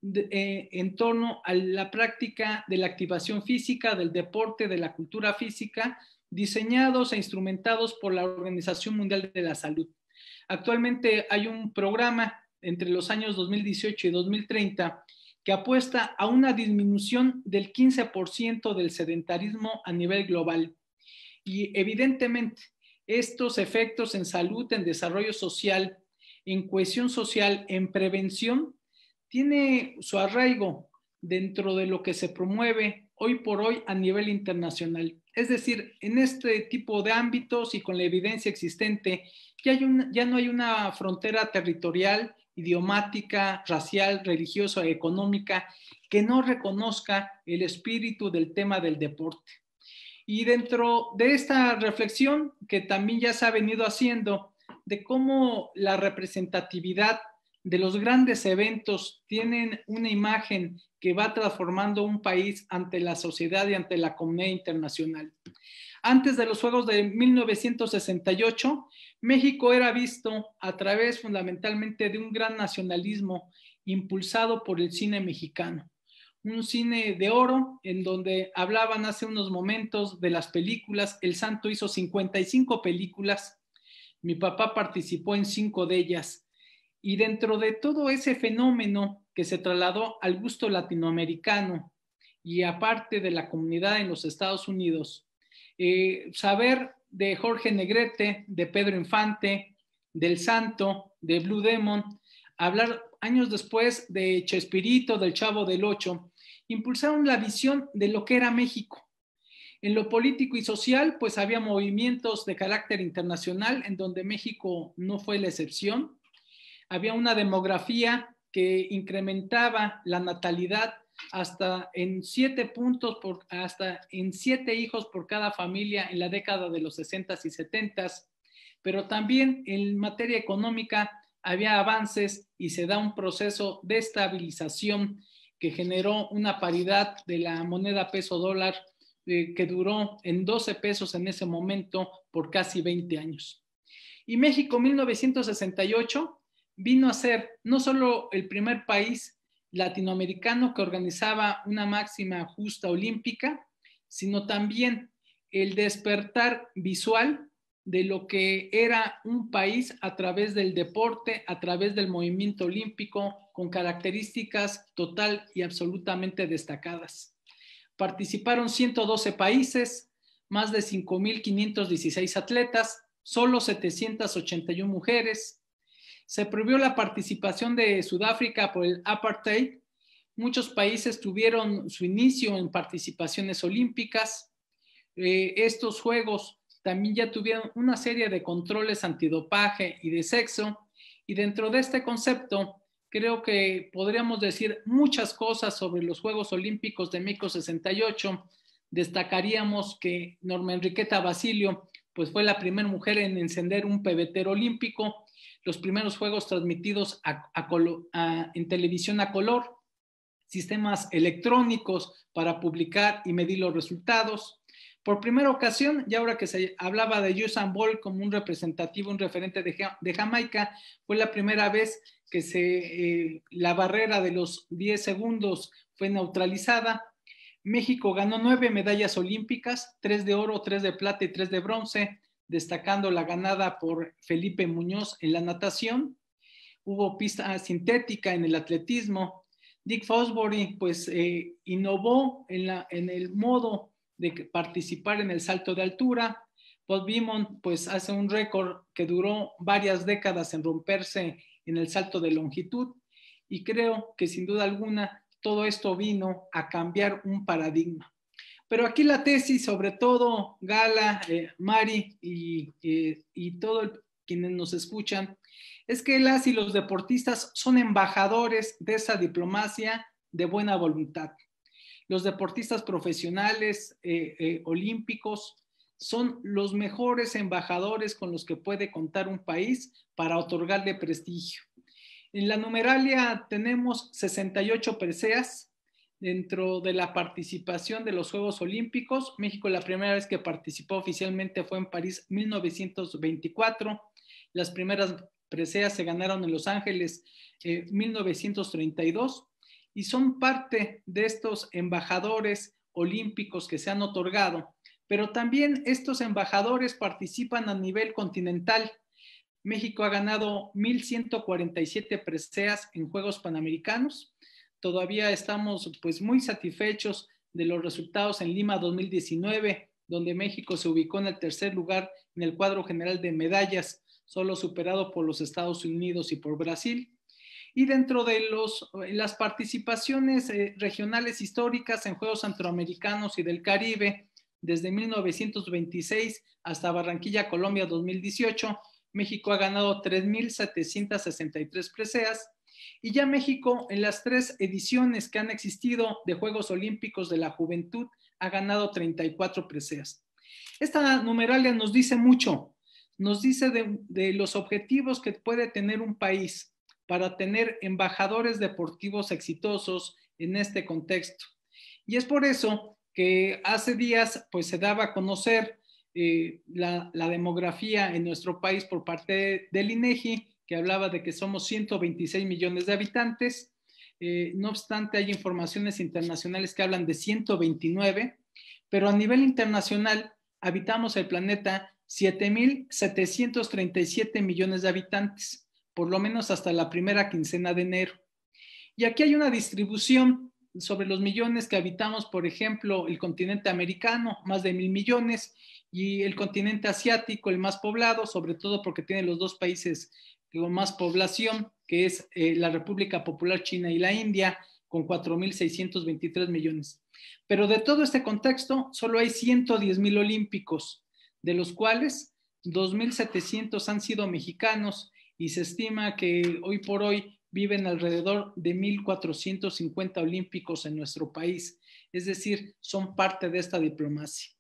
en torno a la práctica de la activación física, del deporte, de la cultura física, diseñados e instrumentados por la Organización Mundial de la Salud. Actualmente hay un programa entre los años 2018 y 2030 que apuesta a una disminución del 15% del sedentarismo a nivel global. Y evidentemente estos efectos en salud, en desarrollo social, en cohesión social, en prevención, tiene su arraigo dentro de lo que se promueve hoy por hoy a nivel internacional. Es decir, en este tipo de ámbitos y con la evidencia existente, ya no hay una frontera territorial, idiomática, racial, religiosa, económica, que no reconozca el espíritu del tema del deporte. Y dentro de esta reflexión que también ya se ha venido haciendo de cómo la representatividad de los grandes eventos tienen una imagen que va transformando un país ante la sociedad y ante la comunidad internacional. Antes de los Juegos de 1968, México era visto a través fundamentalmente de un gran nacionalismo impulsado por el cine mexicano. Un cine de oro en donde hablaban hace unos momentos de las películas. El Santo hizo 55 películas. Mi papá participó en 5 de ellas. Y dentro de todo ese fenómeno que se trasladó al gusto latinoamericano y aparte de la comunidad en los Estados Unidos, saber de Jorge Negrete, de Pedro Infante, del Santo, de Blue Demon, hablar años después de Chespirito, del Chavo del Ocho, impulsaron la visión de lo que era México. En lo político y social, pues había movimientos de carácter internacional en donde México no fue la excepción. Había una demografía que incrementaba la natalidad hasta en 7 hijos por cada familia en la década de los 60s y 70s, pero también en materia económica había avances y se da un proceso de estabilización que generó una paridad de la moneda peso dólar que duró en 12 pesos en ese momento por casi 20 años. Y México 1968 vino a ser no solo el primer país latinoamericano que organizaba una máxima justa olímpica, sino también el despertar visual de lo que era un país a través del deporte, a través del movimiento olímpico, con características total y absolutamente destacadas. Participaron 112 países, más de 5.516 atletas, solo 781 mujeres. Se prohibió la participación de Sudáfrica por el apartheid. Muchos países tuvieron su inicio en participaciones olímpicas. Estos juegos también ya tuvieron una serie de controles antidopaje y de sexo. Y dentro de este concepto, creo que podríamos decir muchas cosas sobre los Juegos Olímpicos de México 68. Destacaríamos que Norma Enriqueta Basilio pues fue la primera mujer en encender un pebetero olímpico, los primeros juegos transmitidos en televisión a color, sistemas electrónicos para publicar y medir los resultados. Por primera ocasión, y ahora que se hablaba de Usain Bolt como un representativo, un referente de Jamaica, fue la primera vez que la barrera de los 10 segundos fue neutralizada. México ganó 9 medallas olímpicas, 3 de oro, 3 de plata y 3 de bronce, destacando la ganada por Felipe Muñoz en la natación. Hubo pista sintética en el atletismo. Dick Fosbury pues innovó en el modo de participar en el salto de altura. Paul Beamon pues hace un récord que duró varias décadas en romperse en el salto de longitud, y creo que sin duda alguna todo esto vino a cambiar un paradigma. Pero aquí la tesis, sobre todo Gala, Mari y todos quienes nos escuchan, es que las y los deportistas son embajadores de esa diplomacia de buena voluntad. Los deportistas profesionales olímpicos son los mejores embajadores con los que puede contar un país para otorgarle prestigio. En la numeralia tenemos 68 preseas dentro de la participación de los Juegos Olímpicos. México la primera vez que participó oficialmente fue en París 1924. Las primeras preseas se ganaron en Los Ángeles 1932 y son parte de estos embajadores olímpicos que se han otorgado, pero también estos embajadores participan a nivel continental. México ha ganado 1,147 preseas en Juegos Panamericanos. Todavía estamos pues muy satisfechos de los resultados en Lima 2019, donde México se ubicó en el tercer lugar en el cuadro general de medallas, solo superado por los Estados Unidos y por Brasil. Y dentro de las participaciones regionales históricas en Juegos Centroamericanos y del Caribe, desde 1926 hasta Barranquilla, Colombia 2018, México ha ganado 3,763 preseas, Y ya México, en las 3 ediciones que han existido de Juegos Olímpicos de la Juventud, ha ganado 34 preseas. Esta numeralia nos dice mucho, nos dice de los objetivos que puede tener un país para tener embajadores deportivos exitosos en este contexto. Y es por eso que hace días pues se daba a conocer la demografía en nuestro país por parte del INEGI, que hablaba de que somos 126 millones de habitantes. No obstante, hay informaciones internacionales que hablan de 129, pero a nivel internacional habitamos el planeta 7.737 millones de habitantes, por lo menos hasta la primera quincena de enero. Y aquí hay una distribución sobre los millones que habitamos, por ejemplo, el continente americano, más de 1,000 millones, y el continente asiático, el más poblado, sobre todo porque tiene los 2 países con más población, que es la República Popular China y la India, con 4.623 millones. Pero de todo este contexto, solo hay 110,000 olímpicos, de los cuales 2.700 han sido mexicanos, y se estima que hoy por hoy viven alrededor de 1.450 olímpicos en nuestro país. Es decir, son parte de esta diplomacia.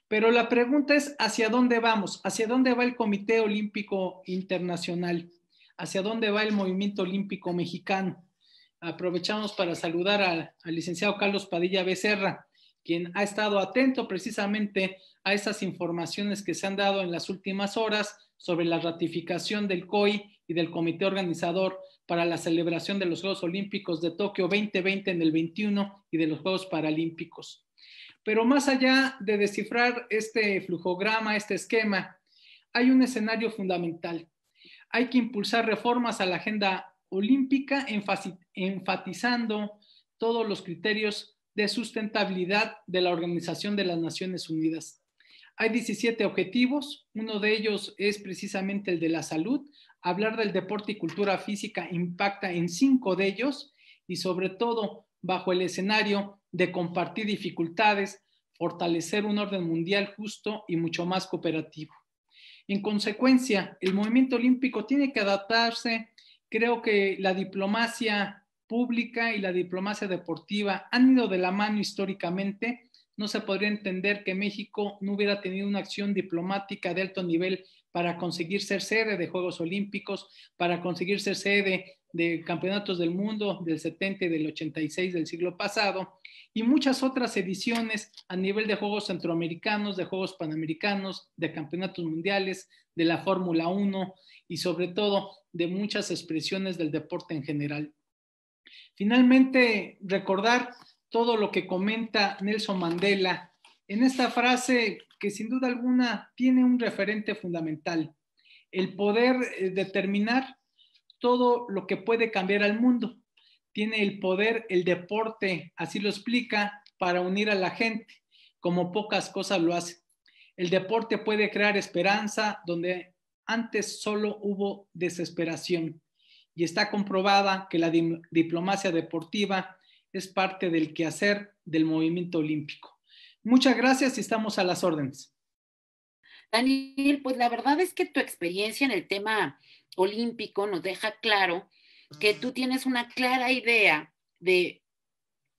Pero la pregunta es, ¿hacia dónde vamos? ¿Hacia dónde va el Comité Olímpico Internacional? ¿Hacia dónde va el Movimiento Olímpico Mexicano? Aprovechamos para saludar al licenciado Carlos Padilla Becerra, quien ha estado atento precisamente a esas informaciones que se han dado en las últimas horas sobre la ratificación del COI y del Comité Organizador para la celebración de los Juegos Olímpicos de Tokio 2020 en el 21 y de los Juegos Paralímpicos. Pero más allá de descifrar este flujograma, este esquema, hay un escenario fundamental. Hay que impulsar reformas a la agenda olímpica, enfatizando todos los criterios de sustentabilidad de la Organización de las Naciones Unidas. Hay 17 objetivos, uno de ellos es precisamente el de la salud. Hablar del deporte y cultura física impacta en 5 de ellos, y sobre todo bajo el escenario de compartir dificultades, fortalecer un orden mundial justo y mucho más cooperativo. En consecuencia, el movimiento olímpico tiene que adaptarse. Creo que la diplomacia pública y la diplomacia deportiva han ido de la mano históricamente. No se podría entender que México no hubiera tenido una acción diplomática de alto nivel para conseguir ser sede de Juegos Olímpicos, para conseguir ser sede de campeonatos del mundo del 70 y del 86 del siglo pasado, y muchas otras ediciones a nivel de Juegos Centroamericanos, de Juegos Panamericanos, de campeonatos mundiales, de la Fórmula 1 y sobre todo de muchas expresiones del deporte en general. Finalmente, recordar todo lo que comenta Nelson Mandela en esta frase que sin duda alguna tiene un referente fundamental: el poder determinar todo lo que puede cambiar al mundo. Tiene el poder el deporte, así lo explica, para unir a la gente, como pocas cosas lo hacen. El deporte puede crear esperanza donde antes solo hubo desesperación. Y está comprobada que la diplomacia deportiva es parte del quehacer del movimiento olímpico. Muchas gracias y estamos a las órdenes. Daniel, pues la verdad es que tu experiencia en el tema olímpico nos deja claro que tú tienes una clara idea de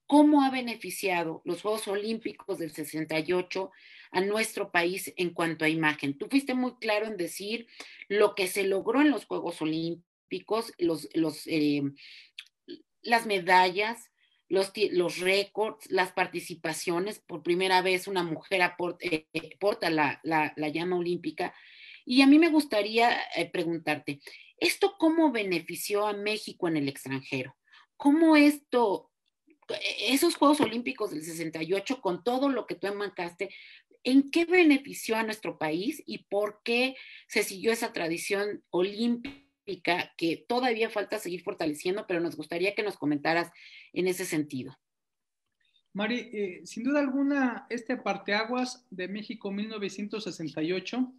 cómo ha beneficiado los Juegos Olímpicos del 68 a nuestro país en cuanto a imagen. Tú fuiste muy claro en decir lo que se logró en los Juegos Olímpicos, las medallas, los récords, las participaciones. Por primera vez una mujer porta la llama olímpica. Y a mí me gustaría preguntarte, ¿esto cómo benefició a México en el extranjero? ¿Cómo esos Juegos Olímpicos del 68, con todo lo que tú enmarcaste, en qué benefició a nuestro país y por qué se siguió esa tradición olímpica que todavía falta seguir fortaleciendo, pero nos gustaría que nos comentaras en ese sentido? Mari, sin duda alguna, este parteaguas de México 1968,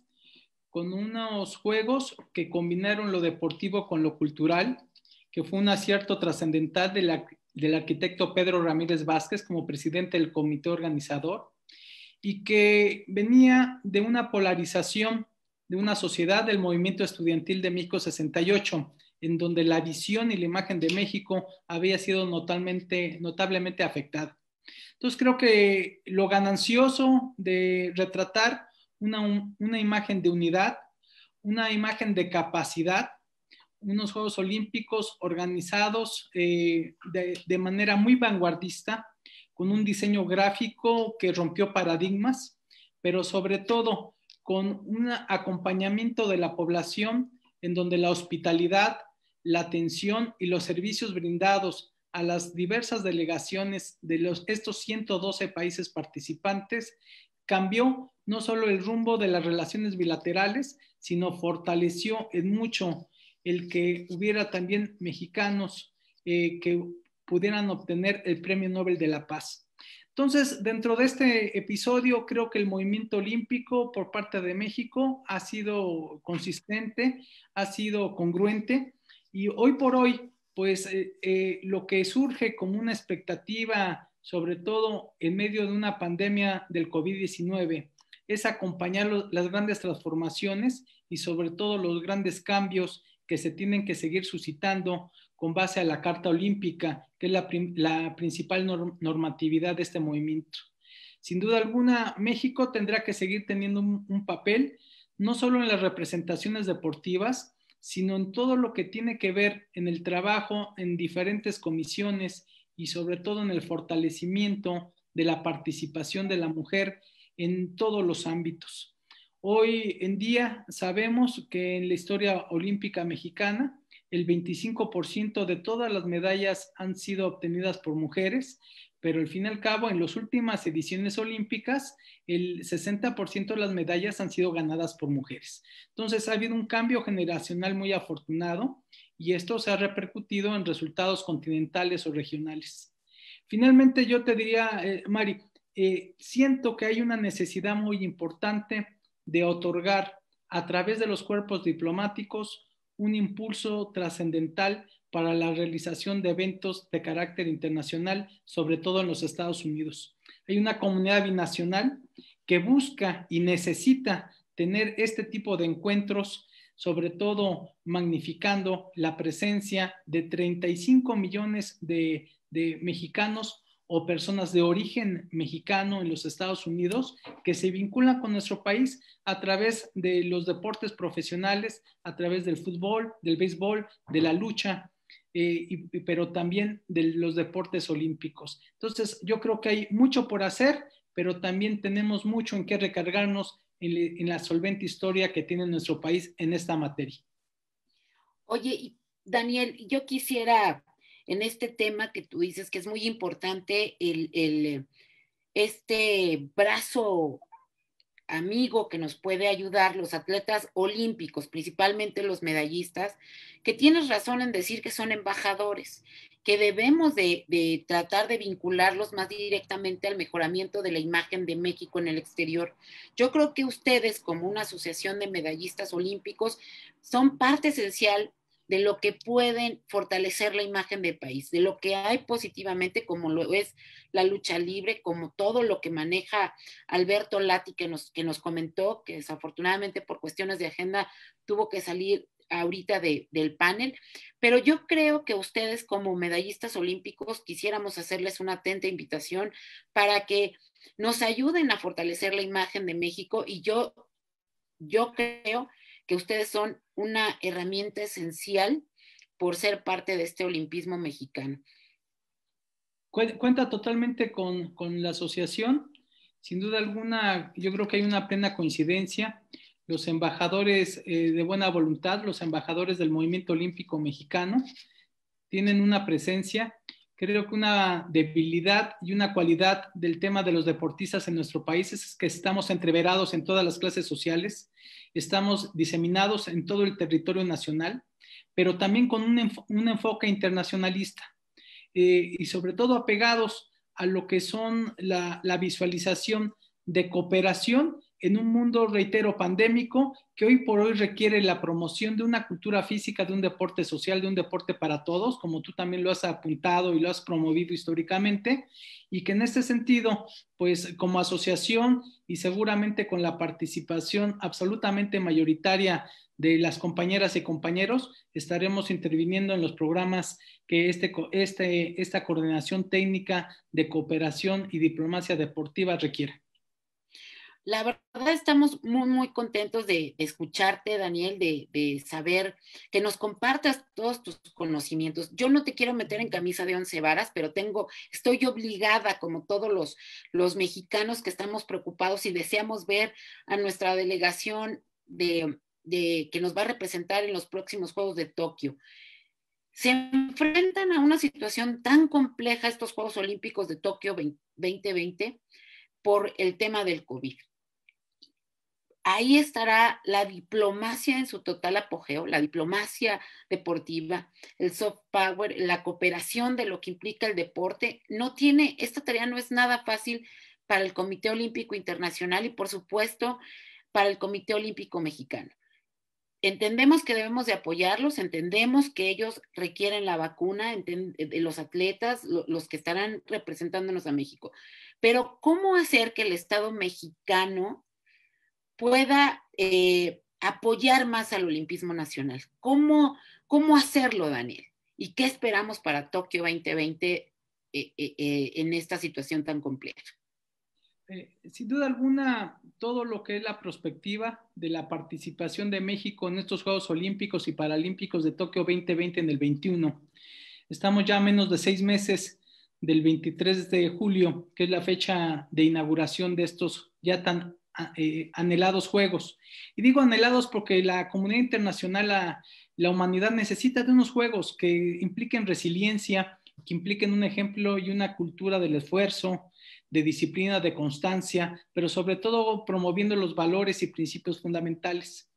con unos juegos que combinaron lo deportivo con lo cultural, que fue un acierto trascendental del arquitecto Pedro Ramírez Vázquez como presidente del comité organizador, y que venía de una polarización de una sociedad del movimiento estudiantil de México 68, en donde la visión y la imagen de México había sido notablemente afectada. Entonces creo que lo ganancioso de retratar una imagen de unidad, una imagen de capacidad, unos Juegos Olímpicos organizados de manera muy vanguardista, con un diseño gráfico que rompió paradigmas, pero sobre todo con un acompañamiento de la población en donde la hospitalidad, la atención y los servicios brindados a las diversas delegaciones de estos 112 países participantes cambió no solo el rumbo de las relaciones bilaterales, sino fortaleció en mucho el que hubiera también mexicanos que pudieran obtener el Premio Nobel de la Paz. Entonces, dentro de este episodio, creo que el movimiento olímpico por parte de México ha sido consistente, ha sido congruente, y hoy por hoy, pues lo que surge como una expectativa, sobre todo en medio de una pandemia del COVID-19, es acompañar las grandes transformaciones y sobre todo los grandes cambios que se tienen que seguir suscitando con base a la Carta Olímpica, que es la principal normatividad de este movimiento. Sin duda alguna, México tendrá que seguir teniendo un papel, no solo en las representaciones deportivas, sino en todo lo que tiene que ver en el trabajo en diferentes comisiones y sobre todo en el fortalecimiento de la participación de la mujer en todos los ámbitos. Hoy en día sabemos que en la historia olímpica mexicana el 25% de todas las medallas han sido obtenidas por mujeres, pero al fin y al cabo en las últimas ediciones olímpicas el 60% de las medallas han sido ganadas por mujeres. Entonces ha habido un cambio generacional muy afortunado y esto se ha repercutido en resultados continentales o regionales. Finalmente yo te diría, Mari, siento que hay una necesidad muy importante de otorgar a través de los cuerpos diplomáticos un impulso trascendental para la realización de eventos de carácter internacional, sobre todo en los Estados Unidos. Hay una comunidad binacional que busca y necesita tener este tipo de encuentros, sobre todo magnificando la presencia de 35 millones de mexicanos o personas de origen mexicano en los Estados Unidos que se vinculan con nuestro país a través de los deportes profesionales, a través del fútbol, del béisbol, de la lucha, pero también de los deportes olímpicos. Entonces, yo creo que hay mucho por hacer, pero también tenemos mucho en qué recargarnos en la solvente historia que tiene nuestro país en esta materia. Oye, Daniel, yo quisiera, en este tema que tú dices que es muy importante, este brazo amigo que nos puede ayudar, los atletas olímpicos, principalmente los medallistas, que tienes razón en decir que son embajadores, que debemos de tratar de vincularlos más directamente al mejoramiento de la imagen de México en el exterior. Yo creo que ustedes, como una asociación de medallistas olímpicos, son parte esencial de lo que pueden fortalecer la imagen del país, de lo que hay positivamente, como lo es la lucha libre, como todo lo que maneja Alberto Lati, que nos comentó, que desafortunadamente por cuestiones de agenda tuvo que salir ahorita del panel, pero yo creo que ustedes como medallistas olímpicos quisiéramos hacerles una atenta invitación para que nos ayuden a fortalecer la imagen de México, y yo creo que ustedes son una herramienta esencial por ser parte de este olimpismo mexicano. Cuenta totalmente con la asociación. Sin duda alguna, yo creo que hay una plena coincidencia. Los embajadores de buena voluntad, los embajadores del movimiento olímpico mexicano, tienen una presencia. Creo que una debilidad y una cualidad del tema de los deportistas en nuestro país es que estamos entreverados en todas las clases sociales, estamos diseminados en todo el territorio nacional, pero también con un enfoque internacionalista y sobre todo apegados a lo que son la visualización de cooperación en un mundo, reitero, pandémico, que hoy por hoy requiere la promoción de una cultura física, de un deporte social, de un deporte para todos, como tú también lo has apuntado y lo has promovido históricamente, y que en este sentido, pues como asociación y seguramente con la participación absolutamente mayoritaria de las compañeras y compañeros, estaremos interviniendo en los programas que esta coordinación técnica de cooperación y diplomacia deportiva requiere. La verdad estamos muy, muy contentos de escucharte, Daniel, de saber que nos compartas todos tus conocimientos. Yo no te quiero meter en camisa de 11 varas, pero estoy obligada, como todos los mexicanos que estamos preocupados y deseamos ver a nuestra delegación que nos va a representar en los próximos Juegos de Tokio. Se enfrentan a una situación tan compleja estos Juegos Olímpicos de Tokio 2020 por el tema del COVID. Ahí estará la diplomacia en su total apogeo, la diplomacia deportiva, el soft power, la cooperación de lo que implica el deporte. Esta tarea no es nada fácil para el Comité Olímpico Internacional y, por supuesto, para el Comité Olímpico Mexicano. Entendemos que debemos de apoyarlos, entendemos que ellos requieren la vacuna, de los atletas, los que estarán representándonos a México. Pero, ¿cómo hacer que el Estado mexicano pueda apoyar más al olimpismo nacional? ¿Cómo hacerlo, Daniel? ¿Y qué esperamos para Tokio 2020 en esta situación tan compleja? Sin duda alguna, todo lo que es la perspectiva de la participación de México en estos Juegos Olímpicos y Paralímpicos de Tokio 2020 en el 21. Estamos ya a menos de 6 meses del 23 de julio, que es la fecha de inauguración de estos ya tan anhelados Juegos. Y digo anhelados porque la comunidad internacional, la humanidad necesita de unos Juegos que impliquen resiliencia, que impliquen un ejemplo y una cultura del esfuerzo, de disciplina, de constancia, pero sobre todo promoviendo los valores y principios fundamentales.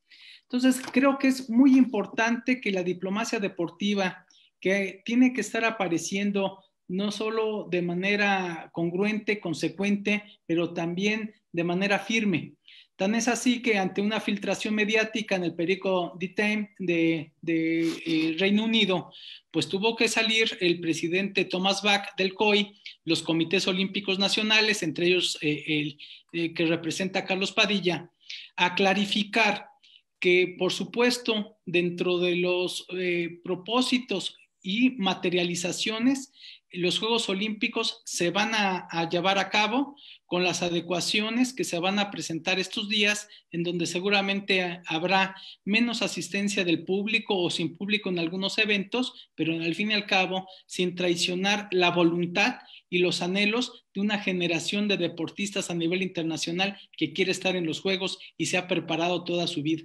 Entonces, creo que es muy importante que la diplomacia deportiva, que tiene que estar apareciendo no solo de manera congruente, consecuente, pero también de manera firme. Tan es así que ante una filtración mediática en el periódico The Times de Reino Unido, pues tuvo que salir el presidente Thomas Bach del COI, los comités olímpicos nacionales, entre ellos el que representa a Carlos Padilla, a clarificar que, por supuesto, dentro de los propósitos y materializaciones, los Juegos Olímpicos se van a llevar a cabo con las adecuaciones que se van a presentar estos días, en donde seguramente habrá menos asistencia del público o sin público en algunos eventos, pero al fin y al cabo sin traicionar la voluntad y los anhelos de una generación de deportistas a nivel internacional que quiere estar en los Juegos y se ha preparado toda su vida.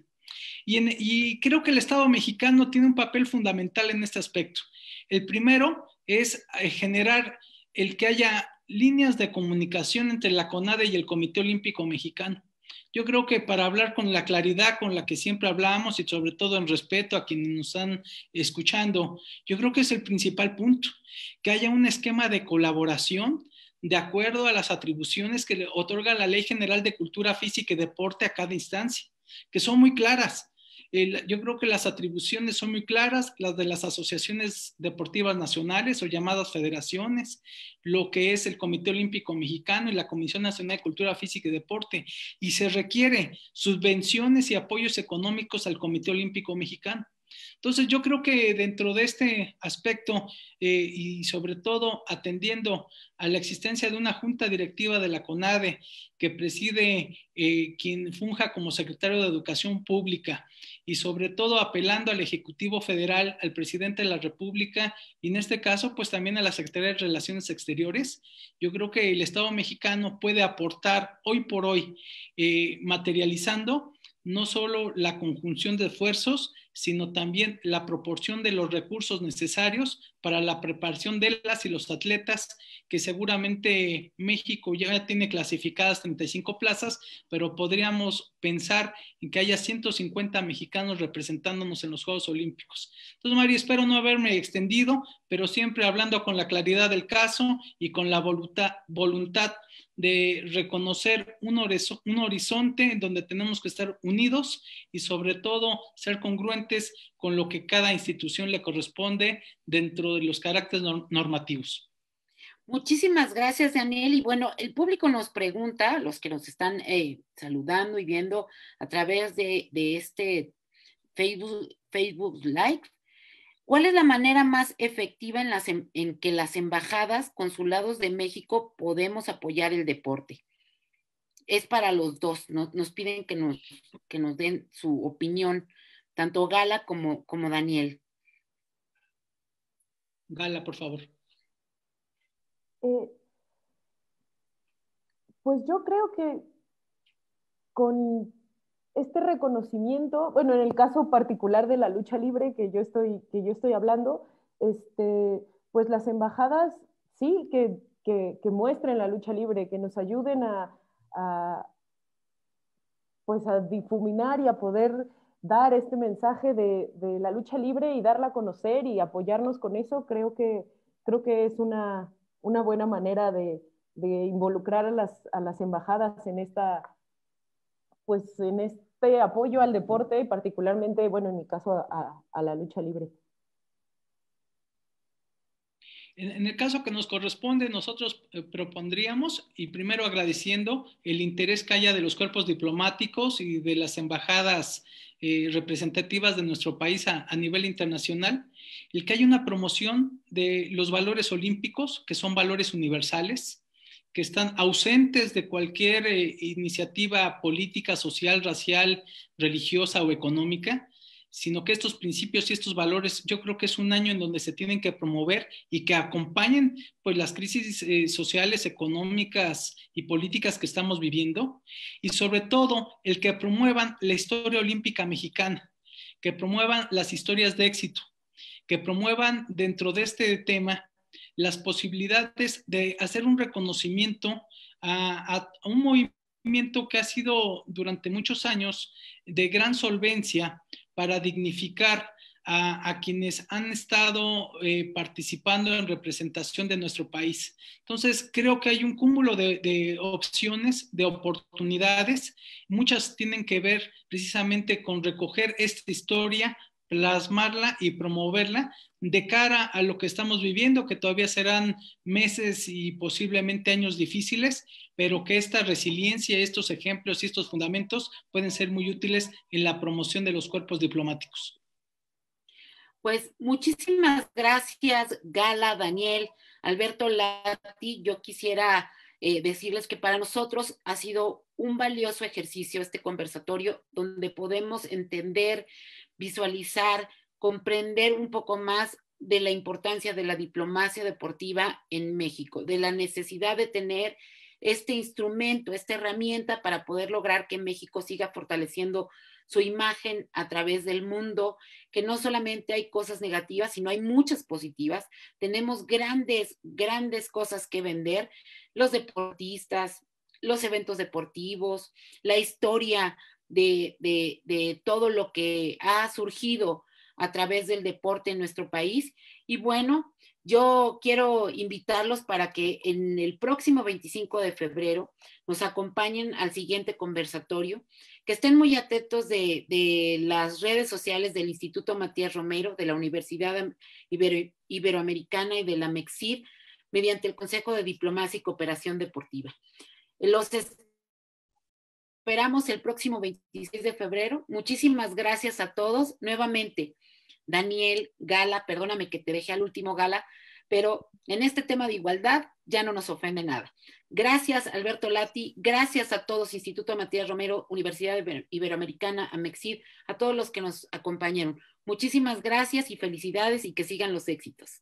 Y creo que el Estado mexicano tiene un papel fundamental en este aspecto. El primero es generar el que haya líneas de comunicación entre la CONADE y el Comité Olímpico Mexicano. Yo creo que para hablar con la claridad con la que siempre hablamos y sobre todo en respeto a quienes nos están escuchando, yo creo que es el principal punto, que haya un esquema de colaboración de acuerdo a las atribuciones que le otorga la Ley General de Cultura Física y Deporte a cada instancia, que son muy claras. Yo creo que las atribuciones son muy claras, las de las asociaciones deportivas nacionales o llamadas federaciones, lo que es el Comité Olímpico Mexicano y la Comisión Nacional de Cultura Física y Deporte, y se requiere subvenciones y apoyos económicos al Comité Olímpico Mexicano. Entonces yo creo que dentro de este aspecto y sobre todo atendiendo a la existencia de una junta directiva de la CONADE que preside quien funja como secretario de Educación Pública y sobre todo apelando al Ejecutivo Federal, al presidente de la República y en este caso pues también a la Secretaría de Relaciones Exteriores, yo creo que el Estado mexicano puede aportar hoy por hoy materializando no solo la conjunción de esfuerzos, sino también la proporción de los recursos necesarios para la preparación de las y los atletas, que seguramente México ya tiene clasificadas 35 plazas, pero podríamos pensar en que haya 150 mexicanos representándonos en los Juegos Olímpicos. Entonces, Mari, espero no haberme extendido, pero siempre hablando con la claridad del caso y con la voluntad de reconocer un horizonte en donde tenemos que estar unidos y sobre todo ser congruentes con lo que cada institución le corresponde dentro de los caracteres normativos. Muchísimas gracias, Daniel. Y bueno, el público nos pregunta, los que nos están saludando y viendo a través de este Facebook Live. ¿Cuál es la manera más efectiva en que las embajadas, consulados de México podemos apoyar el deporte? Es para los dos, nos piden que nos den su opinión, tanto Gala como Daniel. Gala, por favor. Pues yo creo que con este reconocimiento, bueno, en el caso particular de la lucha libre que yo estoy hablando, pues las embajadas sí que muestren la lucha libre, que nos ayuden pues a difuminar y a poder dar este mensaje de la lucha libre y darla a conocer y apoyarnos con eso, creo que es una buena manera de involucrar a las embajadas en pues en este apoyo al deporte, y particularmente, bueno, en mi caso, a la lucha libre. En el caso que nos corresponde, nosotros propondríamos, y primero agradeciendo el interés que haya de los cuerpos diplomáticos y de las embajadas representativas de nuestro país a nivel internacional, el que haya una promoción de los valores olímpicos, que son valores universales, que están ausentes de cualquier iniciativa política, social, racial, religiosa o económica, sino que estos principios y estos valores, yo creo que es un año en donde se tienen que promover y que acompañen pues las crisis sociales, económicas y políticas que estamos viviendo, y sobre todo el que promuevan la historia olímpica mexicana, que promuevan las historias de éxito, que promuevan dentro de este tema las posibilidades de hacer un reconocimiento a un movimiento que ha sido durante muchos años de gran solvencia para dignificar a quienes han estado participando en representación de nuestro país. Entonces, creo que hay un cúmulo de opciones, de oportunidades. Muchas tienen que ver precisamente con recoger esta historia, plasmarla y promoverla de cara a lo que estamos viviendo, que todavía serán meses y posiblemente años difíciles, pero que esta resiliencia, estos ejemplos y estos fundamentos pueden ser muy útiles en la promoción de los cuerpos diplomáticos. Pues muchísimas gracias, Gala, Daniel, Alberto Lati. Yo quisiera decirles que para nosotros ha sido un valioso ejercicio este conversatorio donde podemos entender, visualizar, comprender un poco más de la importancia de la diplomacia deportiva en México, de la necesidad de tener este instrumento, esta herramienta para poder lograr que México siga fortaleciendo su imagen a través del mundo, que no solamente hay cosas negativas, sino hay muchas positivas. Tenemos grandes cosas que vender, los deportistas, los eventos deportivos, la historia de todo lo que ha surgido a través del deporte en nuestro país. Y bueno, yo quiero invitarlos para que en el próximo 25 de febrero nos acompañen al siguiente conversatorio, que estén muy atentos de las redes sociales del Instituto Matías Romero, de la Universidad Iberoamericana y de la MEXID, mediante el Consejo de Diplomacia y Cooperación Deportiva. Los esperamos el próximo 26 de febrero. Muchísimas gracias a todos. Nuevamente, Daniel, Gala, perdóname que te dejé al último, Gala, pero en este tema de igualdad ya no nos ofende nada. Gracias, Alberto Lati, gracias a todos, Instituto Matías Romero, Universidad Iberoamericana, AMEXID, a todos los que nos acompañaron. Muchísimas gracias y felicidades y que sigan los éxitos.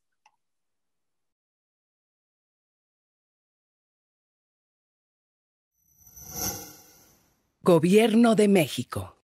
Gobierno de México.